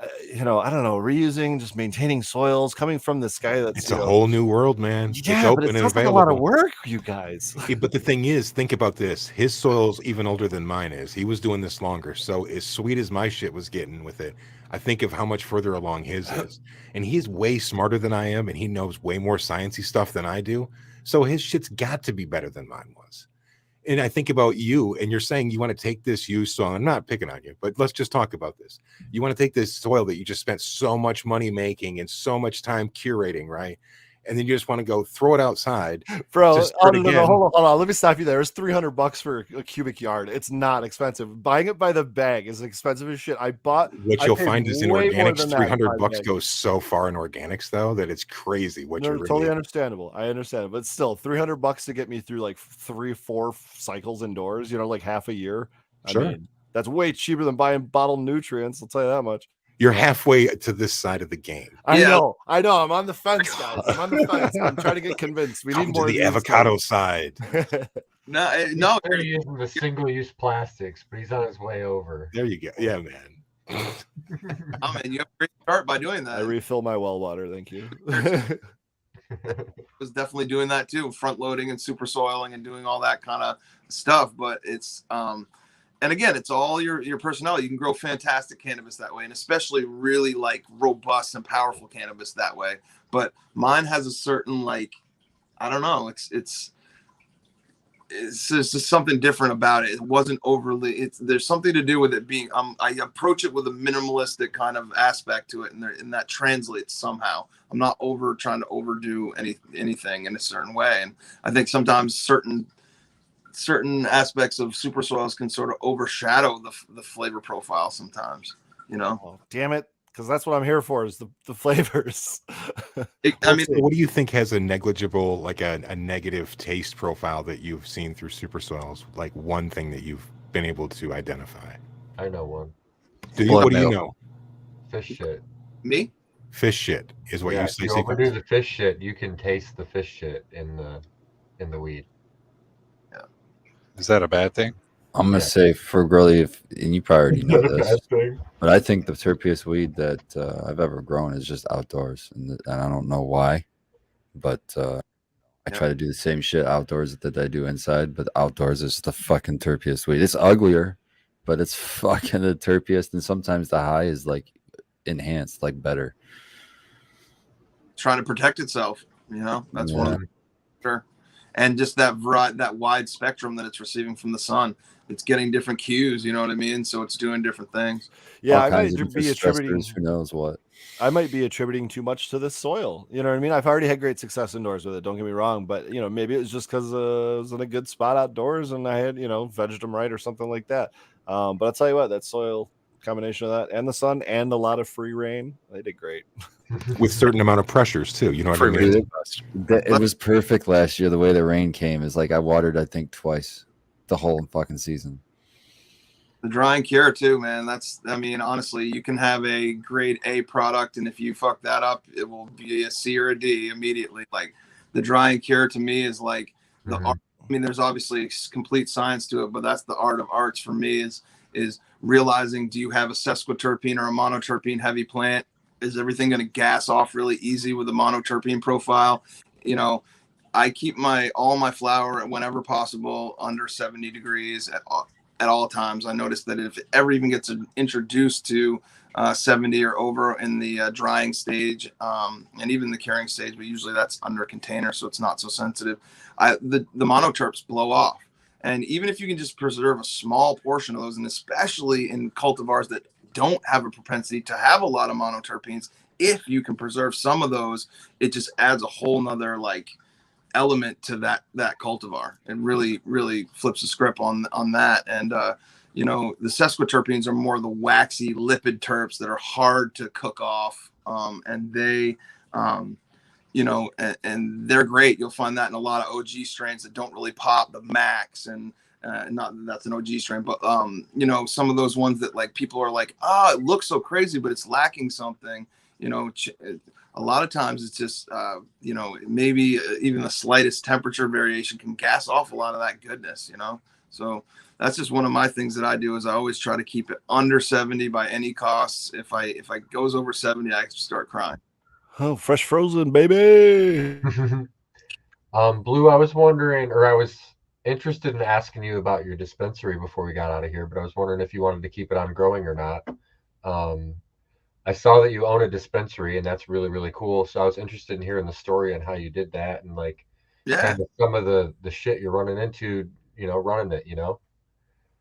I don't know, reusing, just maintaining soils coming from this guy it's a whole new world, man. Yeah, it's open but it and sounds like a available. lot of work, you guys. Yeah, but the thing is, think about this. His soil's even older than mine is. He was doing this longer. So as sweet as my shit was getting with it, I think of how much further along his is. And he's way smarter than I am, and he knows way more sciencey stuff than I do. So his shit's got to be better than mine was. And I think about you, and you're saying you want to take this used soil. I'm not picking on you, but let's just talk about this. You want to take this soil that you just spent so much money making and so much time curating, right? And then you just want to go throw it outside, bro. start No, again. hold on. Let me stop you there. It's $300 for a cubic yard. It's not expensive. Buying it by the bag is expensive as shit. What you'll find is in way more organics, than that $300 by bag. goes so far in organics though that it's crazy what No, you're really totally understandable. I understand it, but still, $300 to get me through like 3-4 cycles indoors. Like half a year. Sure. I mean, that's way cheaper than buying bottled nutrients. I'll tell you that much. You're halfway to this side of the game. I know. I'm on the fence, guys. I'm on the fence. I'm trying to get convinced. We Come need to more the of these avocado things. side. No, They're using the single-use plastics, but he's on his way over. There you go. Yeah, man. Oh man, you have a great start by doing that. I refill my well water. Thank you. Was definitely doing that too, front loading and super soiling and doing all that kind of stuff. But it's and again, it's all your personality. You can grow fantastic cannabis that way, and especially really like robust and powerful cannabis that way. But mine has a certain I don't know. It's just something different about it. It wasn't overly. There's something to do with it being. I approach it with a minimalistic kind of aspect to it, and that translates somehow. I'm not trying to overdo anything in a certain way, and I think sometimes certain aspects of super soils can sort of overshadow the flavor profile sometimes. Oh, damn it. Because that's what I'm here for, is the flavors. What do you think has a negligible, a negative taste profile that you've seen through super soils? Like one thing that you've been able to identify? I know one. What do you know? Fish shit. Me? Fish shit is what you say. If you overdo the fish shit, you can taste the fish shit in the weed. Yeah. Is that a bad thing? I'm gonna say for Gurley, and you probably already know this, but I think the terpiest weed that I've ever grown is just outdoors, and I don't know why, but I try to do the same shit outdoors that I do inside. But outdoors is the fucking terpiest weed. It's uglier, but it's fucking the terpiest, and sometimes the high is enhanced, better. Trying to protect itself, that's one of them. Sure. And just that wide spectrum that it's receiving from the sun. It's getting different cues, you know what I mean? So it's doing different things. Yeah, I might be attributing. Who knows what? I might be attributing too much to this soil. You know what I mean? I've already had great success indoors with it. Don't get me wrong, but maybe it was just because I was in a good spot outdoors and I had vegged them right or something like that. But I'll tell you what, that soil combination of that and the sun and a lot of free rain. They did great. With certain amount of pressures too. You know what I Free mean? range Dude, best. it was perfect last year. The way the rain came is like I watered, I think, twice the whole fucking season. The drying cure too, man. That's, I mean, honestly, you can have a grade A product, and if you fuck that up, it will be a C or a D immediately. Like the drying cure to me is like the art. I mean, there's obviously complete science to it, but that's the art of arts for me. Is realizing, do you have a sesquiterpene or a monoterpene heavy plant? Is everything going to gas off really easy with a monoterpene profile? You know, I keep all my flower whenever possible under 70 degrees at all times. I noticed that if it ever even gets introduced to 70 or over in the drying stage, and even the curing stage, but usually that's under a container, so it's not so sensitive. The monoterps blow off. And even if you can just preserve a small portion of those, and especially in cultivars that don't have a propensity to have a lot of monoterpenes, if you can preserve some of those, it just adds a whole nother like element to that cultivar. It really flips the script on that. And you know, the sesquiterpenes are more the waxy lipid terps that are hard to cook off, and they you know, and they're great. You'll find that in a lot of OG strains that don't really pop, the Max, and not that that's an OG strain, but you know, some of those ones that like people are like, it looks so crazy, but it's lacking something. You know, a lot of times it's just you know, maybe even the slightest temperature variation can gas off a lot of that goodness. You know, so that's just one of my things that I do is I always try to keep it under 70 by any costs. If I goes over 70, I start crying. Oh, fresh frozen, baby. Blue, I was wondering, or I was interested in asking you about your dispensary before we got out of here, but I was wondering if you wanted to keep it on growing or not. I saw that you own a dispensary, and that's really cool. So I was interested in hearing the story on how you did that, and like kind of some of the shit you're running into, you know, running it, you know.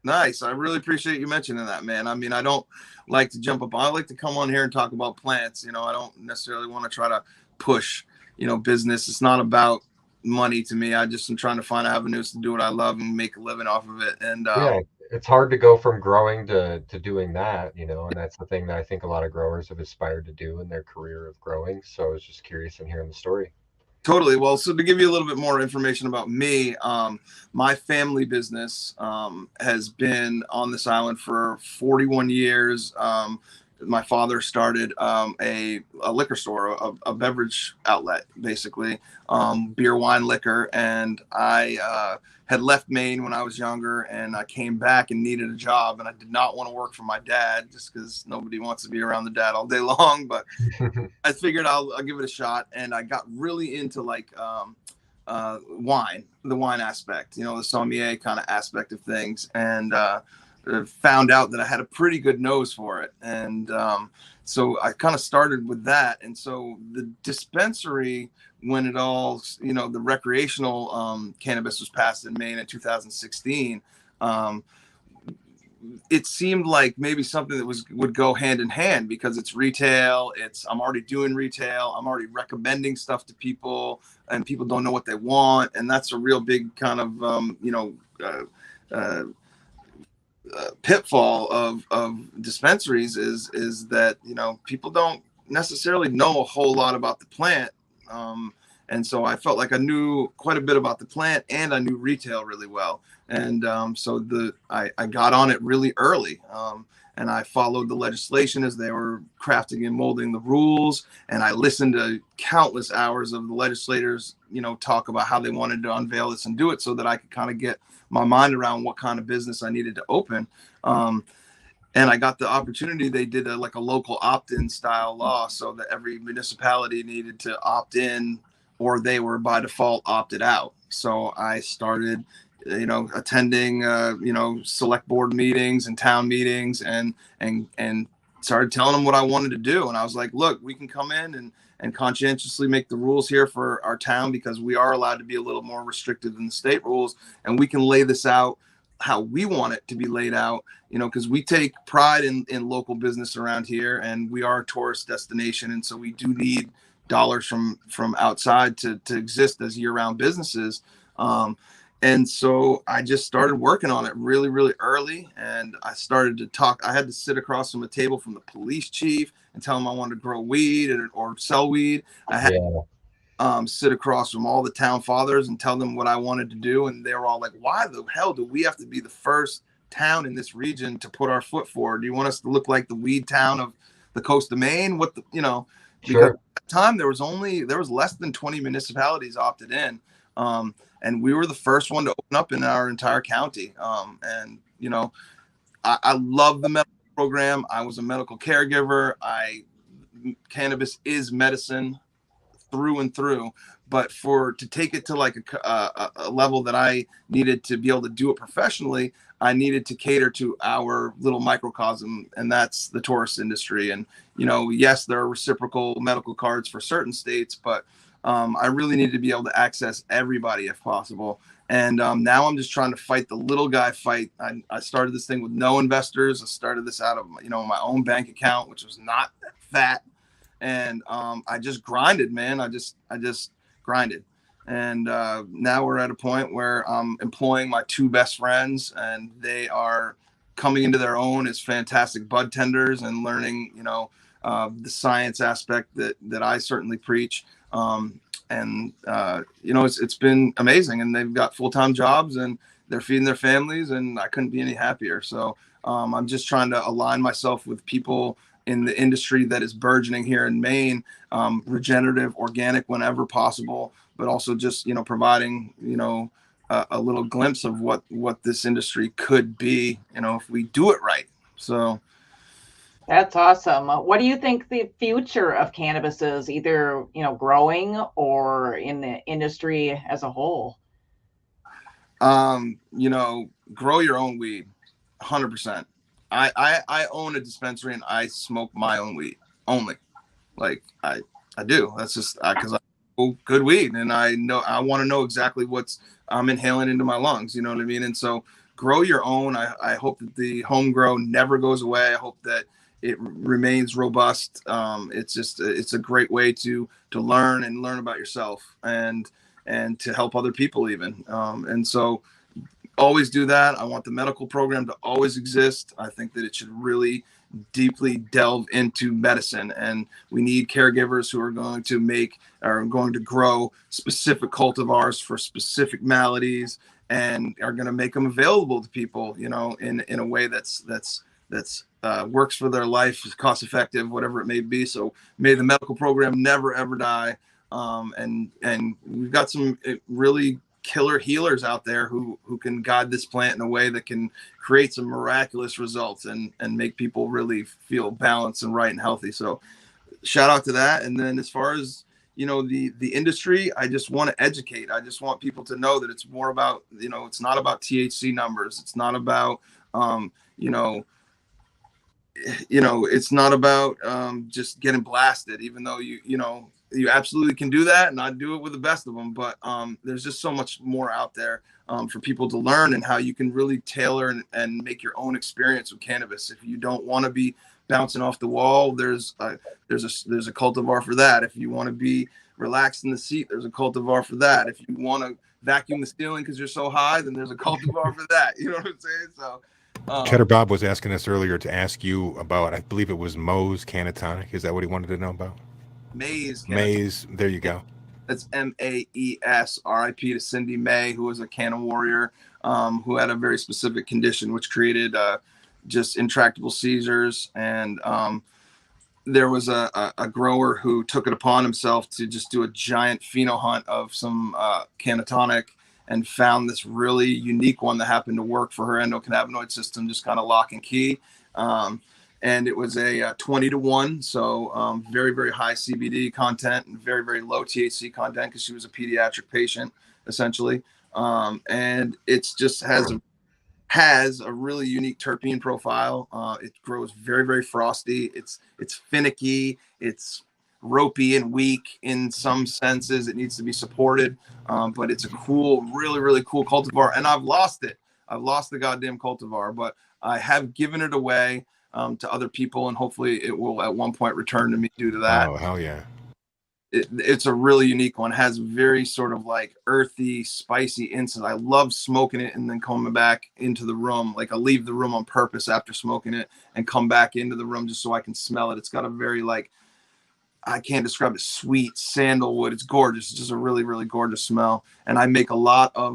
Nice. I really appreciate you mentioning that, man. I mean, I don't like to jump up. I like to come on here and talk about plants. You know, I don't necessarily want to try to push, you know, business. It's not about money to me. I just am trying to find avenues to do what I love and make a living off of it. And Yeah, it's hard to go from growing to doing that, you know, and that's the thing that I think a lot of growers have aspired to do in their career of growing. So I was just curious in hearing the story. Totally. Well, so to give you a little bit more information about me, my family business has been on this island for 41 years. My father started a liquor store, a beverage outlet, basically, beer, wine, liquor. And I had left Maine when I was younger, and I came back and needed a job. And I did not want to work for my dad just because nobody wants to be around the dad all day long. But I figured I'll give it a shot, and I got really into like wine, the wine aspect, you know, the sommelier kind of aspect of things, and found out that I had a pretty good nose for it, and so I kind of started with that. And so the dispensary, when it all, you know, the recreational cannabis was passed in Maine in 2016. It seemed like maybe something that would go hand in hand because it's retail. I'm already doing retail. I'm already recommending stuff to people, and people don't know what they want. And that's a real big kind of, you know, pitfall of dispensaries is that, you know, people don't necessarily know a whole lot about the plant. And so I felt like I knew quite a bit about the plant, and I knew retail really well. And so I got on it really early, and I followed the legislation as they were crafting and molding the rules. And I listened to countless hours of the legislators, you know, talk about how they wanted to unveil this and do it so that I could kind of get my mind around what kind of business I needed to open. And I got the opportunity. They did like a local opt-in style law so that every municipality needed to opt in, or they were by default opted out. So I started, you know, attending, you know, select board meetings and town meetings, and started telling them what I wanted to do. And I was like, look, we can come in and conscientiously make the rules here for our town, because we are allowed to be a little more restrictive than the state rules. And we can lay this out how we want it to be laid out, you know, because we take pride in local business around here, and we are a tourist destination. And so we do need dollars from outside to exist as year-round businesses. And so I just started working on it really, really early. And I started to talk. I had to sit across from a table from the police chief and tell him I wanted to grow weed or sell weed. I had sit across from all the town fathers and tell them what I wanted to do. And they were all like, why the hell do we have to be the first town in this region to put our foot forward? Do you want us to look like the weed town of the coast of Maine? What the, because at that time there was less than 20 municipalities opted in. And we were the first one to open up in our entire county. And I love the medical program. I was a medical caregiver. Cannabis is medicine through and through, but to take it to like a level that I needed to be able to do it professionally, I needed to cater to our little microcosm, and that's the tourist industry. And yes, there are reciprocal medical cards for certain states, but I really needed to be able to access everybody if possible. And now I'm just trying to fight the little guy fight. I started this thing with no investors. I started this out of my own bank account, which was not fat. And I just grinded, man. I just grinded. And now we're at a point where I'm employing my two best friends, and they are coming into their own as fantastic bud tenders and learning, the science aspect that I certainly preach. It's been amazing, and they've got full-time jobs and they're feeding their families, and I couldn't be any happier. So I'm just trying to align myself with people in the industry that is burgeoning here in Maine, regenerative, organic whenever possible, but also just, providing, a little glimpse of what this industry could be, if we do it right. So that's awesome. What do you think the future of cannabis is, either, growing or in the industry as a whole? Grow your own weed, 100%. I own a dispensary and I smoke my own weed only. Like I do. That's just because I know good weed, and I want to know exactly what's I'm inhaling into my lungs. You know what I mean? And so grow your own. I hope that the home grow never goes away. I hope that it remains robust. It's a great way to learn about yourself and to help other people even. And so always do that. I want the medical program to always exist. I think that it should really deeply delve into medicine, and we need caregivers who are going to grow specific cultivars for specific maladies and are going to make them available to people, in a way that's works for their life, is cost effective, whatever it may be. So may the medical program never ever die. And we've got some really killer healers out there who can guide this plant in a way that can create some miraculous results and make people really feel balanced and right and healthy. So shout out to that. And then as far as the industry, I just want to educate. I just want people to know that it's more about, it's not about THC numbers. It's not about it's not about just getting blasted, even though you absolutely can do that, and I do it with the best of them. But there's just so much more out there for people to learn, and how you can really tailor and make your own experience with cannabis. If you don't want to be bouncing off the wall, there's a cultivar for that. If you want to be relaxed in the seat, there's a cultivar for that. If you want to vacuum the ceiling because you're so high, then there's a cultivar for that. You know what I'm saying? So Cheddar Bob was asking us earlier to ask you about, I believe it was Moe's Cannatonic. Is that what he wanted to know about? Maze. There you go. That's MAES. RIP to Cindy May, who was a canna warrior, who had a very specific condition which created just intractable seizures. And there was a grower who took it upon himself to just do a giant pheno hunt of some Cannatonic, and found this really unique one that happened to work for her endocannabinoid system, just kind of lock and key. And it was a 20-to-1, so very, very high CBD content and very, very low THC content, because she was a pediatric patient, essentially. And it's just has a really unique terpene profile. It grows very, very frosty. It's finicky. It's ropey and weak in some senses. It needs to be supported, but it's a cool, really, really cool cultivar. And I've lost it. I've lost the goddamn cultivar, but I have given it away to other people, and hopefully it will at one point return to me due to that. Oh, hell yeah. It's a really unique one. It has very sort of like earthy, spicy incense. I love smoking it and then coming back into the room. Like I leave the room on purpose after smoking it and come back into the room just so I can smell it. It's got a very like, I can't describe it, sweet sandalwood. It's gorgeous. It's just a really, really gorgeous smell. And I make a lot of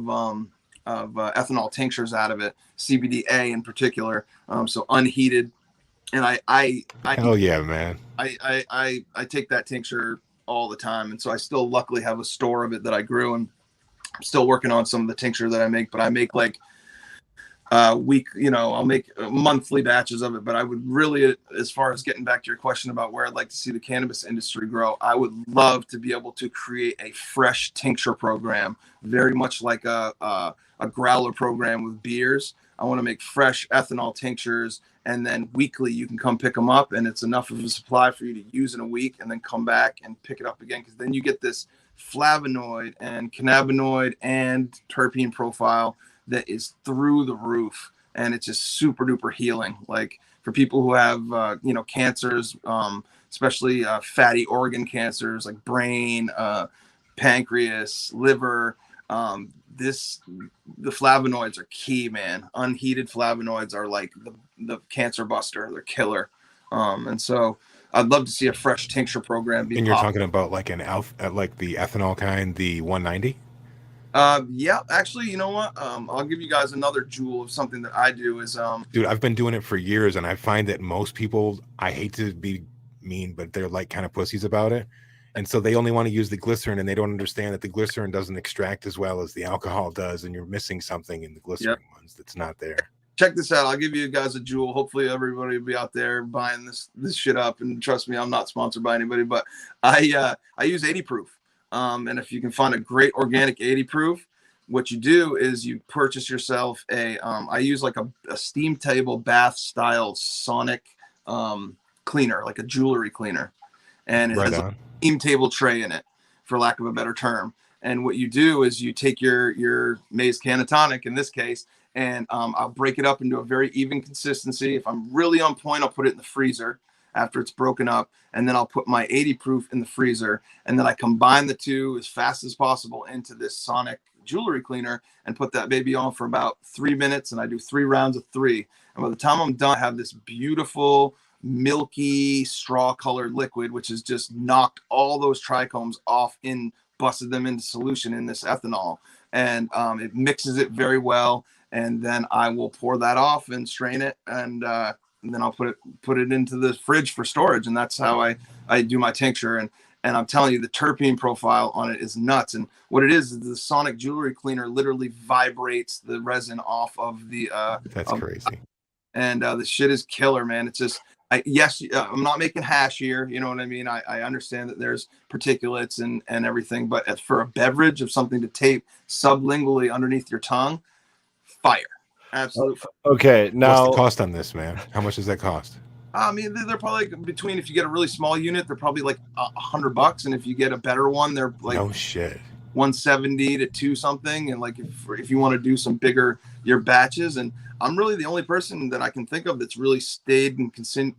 ethanol tinctures out of it, CBDA in particular. So unheated. And Hell yeah, man. I take that tincture all the time, and so I still luckily have a store of it that I grew, and I'm still working on some of the tincture that I make. But I make like week, I'll make monthly batches of it. But I would really, as far as getting back to your question about where I'd like to see the cannabis industry grow, I would love to be able to create a fresh tincture program, very much like a growler program with beers. I want to make fresh ethanol tinctures, and then weekly you can come pick them up, and it's enough of a supply for you to use in a week, and then come back and pick it up again, because then you get this flavonoid and cannabinoid and terpene profile that is through the roof, and it's just super duper healing. Like for people who have cancers, especially fatty organ cancers like brain, pancreas, liver. The flavonoids are key, man. Unheated flavonoids are like the cancer buster. They're killer. And so I'd love to see a fresh tincture program be. And you're talking about like like the ethanol kind, the 190. Yeah, actually, you know what? I'll give you guys another jewel of something that I do is Dude, I've been doing it for years, and I find that most people, I hate to be mean, but they're like kind of pussies about it. And so they only want to use the glycerin, and they don't understand that the glycerin doesn't extract as well as the alcohol does, and you're missing something in the glycerin ones that's not there. Check this out. I'll give you guys a jewel. Hopefully everybody will be out there buying this shit up. And trust me, I'm not sponsored by anybody, but I use 80 proof. And if you can find a great organic 80 proof, what you do is you purchase yourself I use like a steam table bath style sonic cleaner, like a jewelry cleaner. And it has a steam table tray in it, for lack of a better term. And what you do is you take your maize cannatonic in this case, and I'll break it up into a very even consistency. If I'm really on point, I'll put it in the freezer after it's broken up, and then I'll put my 80 proof in the freezer, and then I combine the two as fast as possible into this sonic jewelry cleaner and put that baby on for about 3 minutes, and I do 3 rounds of 3. And by the time I'm done, I have this beautiful milky straw colored liquid, which has just knocked all those trichomes off and busted them into solution in this ethanol. And it mixes it very well, and then I will pour that off and strain it, and then I'll put it into the fridge for storage. And that's how I do my tincture. And I'm telling you, the terpene profile on it is nuts. And what it is the sonic jewelry cleaner literally vibrates the resin off of the that's crazy. And the shit is killer, man. It's just I'm not making hash here, you know what I mean? I understand that there's particulates and everything, but for a beverage of something to tape sublingually underneath your tongue, fire. Absolutely. Okay, now what's the cost on this, man? How much does that cost? I mean, they're probably between, if you get a really small unit, they're probably like $100, and if you get a better one, they're like no shit, 170 to 2 something. And like if you want to do some bigger your batches, and I'm really the only person that I can think of that's really stayed and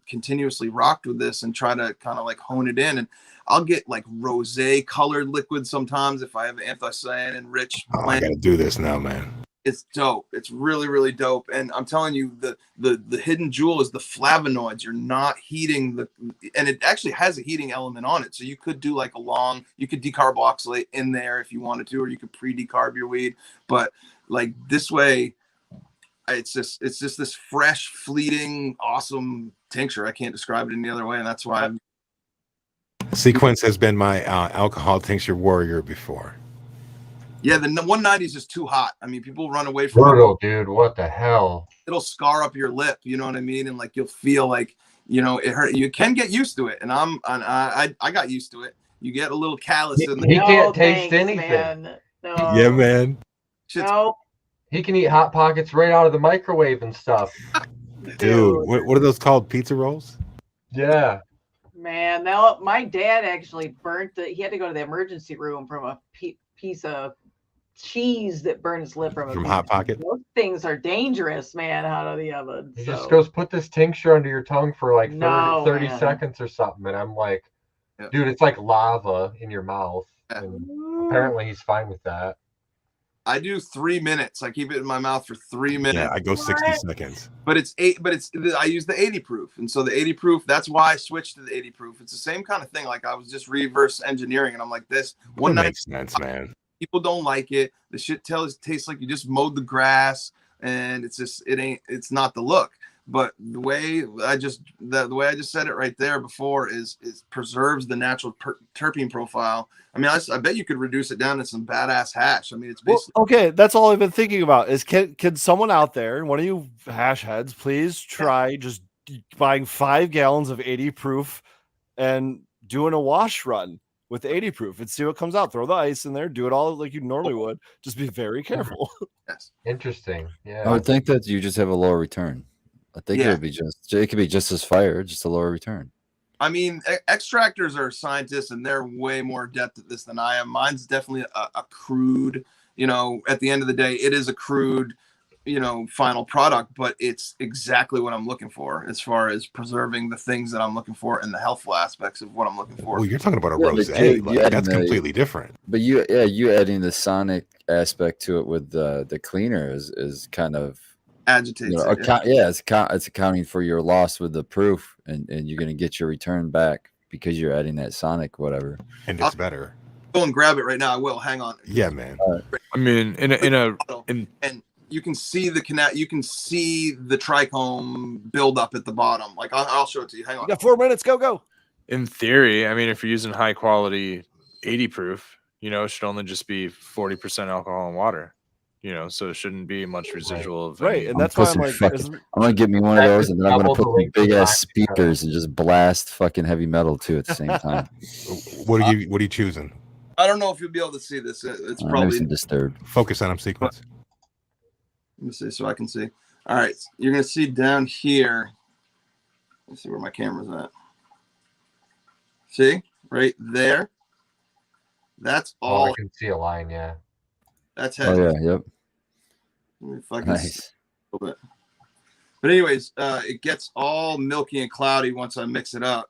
continuously rocked with this and try to kind of like hone it in. And I'll get like rosé colored liquid sometimes if I have anthocyanin rich. I gotta do this now, man. It's dope. It's really, really dope. And I'm telling you, the hidden jewel is the flavonoids. You're not heating and it actually has a heating element on it. So you could do like you could decarboxylate in there if you wanted to, or you could pre-decarb your weed. But like this way, it's just this fresh, fleeting, awesome tincture. I can't describe it any other way. And that's why Sequence has been my alcohol tincture warrior before. Yeah, the 190 is just too hot. I mean, people run away from brutal, dude. What the hell? It'll scar up your lip, you know what I mean? And like you'll feel like, it hurt. You can get used to it, and I got used to it. You get a little callous in the. He can't taste anything. Man. No. Yeah, man. No. He can eat Hot Pockets right out of the microwave and stuff. Dude, what are those called? Pizza rolls? Yeah. Man, no, my dad actually he had to go to the emergency room from a piece of cheese that burned his lip from Hot Pocket. Those things are dangerous, man, out of the oven. He just goes, put this tincture under your tongue for like 30 man. seconds or something. And I'm like, Dude, it's like lava in your mouth. Yeah. And apparently he's fine with that. I do 3 minutes. I keep it in my mouth for 3 minutes. Yeah, I go 60 seconds. But I use the 80 proof. And so the 80 proof, that's why I switched to the 80 proof. It's the same kind of thing. Like I was just reverse engineering and I'm like this. That makes sense, man. People don't like it. The shit tastes like you just mowed the grass and it's not the look. But the way I just said it right there before is preserves the natural terpene profile. I mean, I bet you could reduce it down to some badass hash. I mean, it's basically okay. That's all I've been thinking about is can someone out there, one of you hash heads, please try just buying 5 gallons of 80 proof and doing a wash run with 80 proof and see what comes out. Throw the ice in there, do it all like you normally would. Just be very careful. Yes. Interesting. Yeah. I would think that you just have a lower return. I think it could be just as fire, just a lower return. I mean, extractors are scientists and they're way more adept at this than I am. Mine's definitely a crude, at the end of the day, it is a crude, final product, but it's exactly what I'm looking for as far as preserving the things that I'm looking for and the healthful aspects of what I'm looking for. Well, you're talking about a rosé. That's completely different. But you adding the sonic aspect to it with the cleaner is kind of agitates it's accounting for your loss with the proof, and you're going to get your return back because you're adding that sonic whatever, and it's better. Go and grab it right now. I will. Hang on. Yeah, man. I mean, and you can see you can see the trichome build up at the bottom. Like I'll show it to you. Hang on. You got 4 minutes. Go. In theory, I mean, if you're using high quality 80 proof, it should only just be 40% alcohol and water. So it shouldn't be much residual of right, and that's why I'm like, I'm gonna get me one of those, and then I'm gonna put big ass speakers and just blast fucking heavy metal too at the same time. What are you choosing? I don't know if you'll be able to see this. It's probably disturbed. Focus on them sequence. Let me see so I can see. All right, you're gonna see down here. Let's see where my camera's at. See right there. That's all. I can see a line. Yeah. That's heavy. Oh yeah. Yep. If I can see a little bit. But anyways, it gets all milky and cloudy once I mix it up.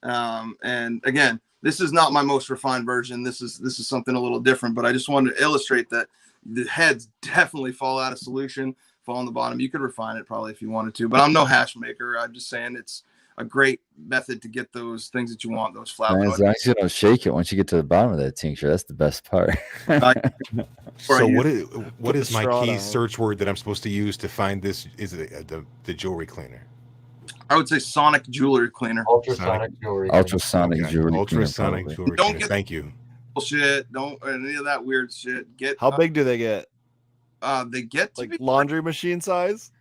And again, this is not my most refined version. This is something a little different. But I just wanted to illustrate that the heads definitely fall out of solution, fall on the bottom. You could refine it probably if you wanted to, but I'm no hash maker. I'm just saying it's a great method to get those things that you want, those flavonoids. As long as you don't shake it once you get to the bottom of that tincture, that's the best part. So what is my key search word that I'm supposed to use to find this? Is it the jewelry cleaner? I would say sonic jewelry cleaner. Ultrasonic jewelry. Ultrasonic jewelry. Ultrasonic jewelry. Don't cleaner. get Thank you. Bullshit. Don't any of that weird shit. How big do they get? They get to like be laundry machine size.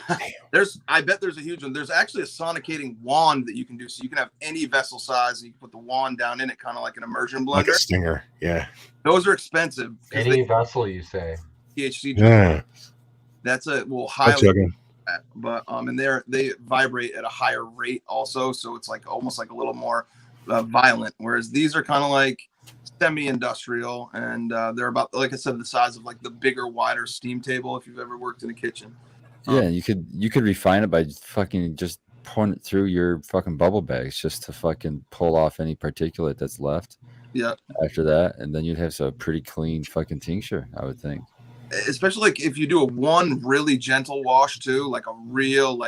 I bet there's a huge one. There's actually a sonicating wand that you can do, so you can have any vessel size and you can put the wand down in it, kind of like an immersion blender. Like a stinger, yeah. Those are expensive. Any vessel, you say? THC. Yeah. That's highly. But and they vibrate at a higher rate also, so it's like almost like a little more violent. Whereas these are kind of like semi-industrial, and they're about, like I said, the size of like the bigger, wider steam table if you've ever worked in a kitchen. Yeah, you could refine it by fucking just pouring it through your fucking bubble bags just to fucking pull off any particulate that's left. Yeah. After that, and then you'd have a pretty clean fucking tincture, I would think. Especially like if you do one really gentle wash too, like a real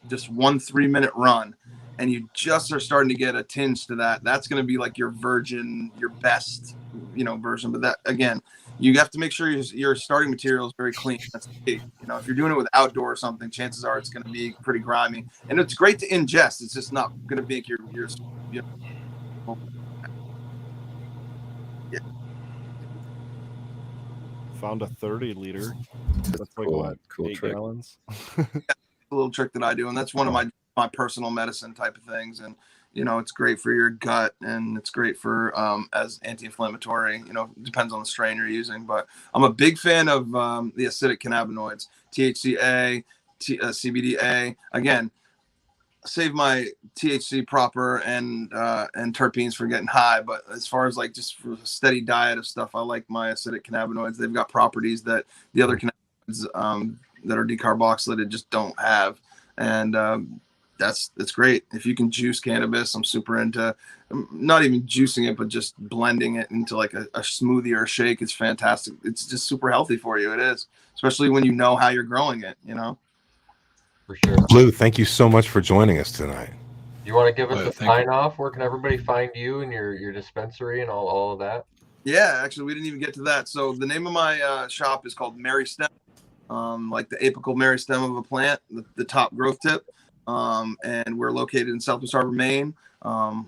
just 1 3-minute run, and you just are starting to get a tinge to that. That's going to be like your virgin, your best, version. But that again, you have to make sure your starting material is very clean. That's the key. If you're doing it with outdoor or something, chances are it's going to be pretty grimy. And it's great to ingest. It's just not going to make your yeah. Found a 30 liter. That's like cool. what? Cool 8 trick. gallons. A little trick that I do, and that's one of my personal medicine type of things. And it's great for your gut, and it's great for as anti-inflammatory. Depends on the strain you're using, but I'm a big fan of the acidic cannabinoids, THCA, CBDA. Again, save my THC proper and terpenes for getting high, but as far as like just for a steady diet of stuff, I like my acidic cannabinoids. They've got properties that the other cannabinoids that are decarboxylated just don't have. And that's great. If you can juice cannabis, I'm super into not even juicing it, but just blending it into like a smoothie or a shake. It's fantastic. It's just super healthy for you. It is, especially when you know how you're growing it, you know? For sure. Blue, thank you so much for joining us tonight. You want to give us Oh, a thank you. sign off? Where can everybody find you and your dispensary and all of that? Yeah, actually, we didn't even get to that. So the name of my shop is called Mary Stem, like the apical Mary stem of a plant, the top growth tip. And we're located in Southwest Harbor, Maine, on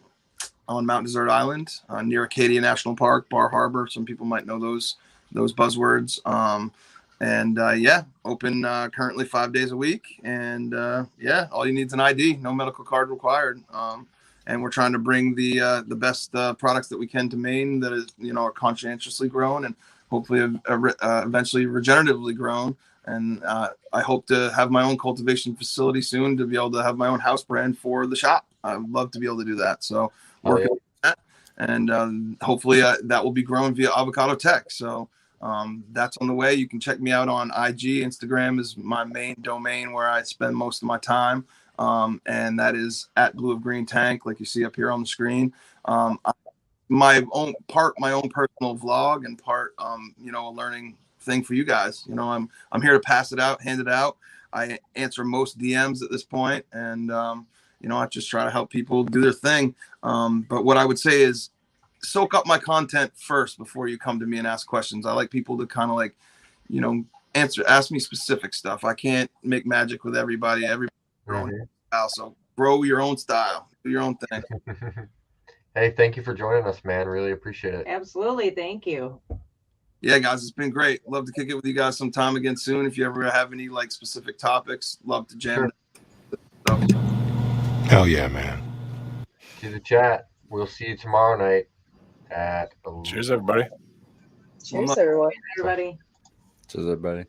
Mount Desert Island, near Acadia National Park, Bar Harbor. Some people might know those buzzwords. Yeah, open currently 5 days a week. And yeah, all you need is an ID, no medical card required. And we're trying to bring the best products that we can to Maine that is, are conscientiously grown and hopefully eventually regeneratively grown. And I hope to have my own cultivation facility soon to be able to have my own house brand for the shop. I would love to be able to do that. So working on that, and hopefully that will be grown via Avocado Tech. So that's on the way. You can check me out on IG. Instagram is my main domain where I spend most of my time. And that is at Blue of Green Tank, like you see up here on the screen. My own personal vlog and part, a learning thing for you guys. I'm here to pass it out, hand it out. I answer most DMs at this point, and I just try to help people do their thing. But what I would say is soak up my content first before you come to me and ask questions. I like people to kind of like, ask me specific stuff. I can't make magic with everybody. Everybody's their own style, so grow your own style, do your own thing. Hey, thank you for joining us, man. Really appreciate it. Absolutely. Thank you. Yeah, guys, it's been great. Love to kick it with you guys sometime again soon. If you ever have any like specific topics, love to jam. Sure. Hell yeah, man. To the chat. We'll see you tomorrow night at Cheers, everybody. Cheers, everyone. Everybody. Cheers, everybody.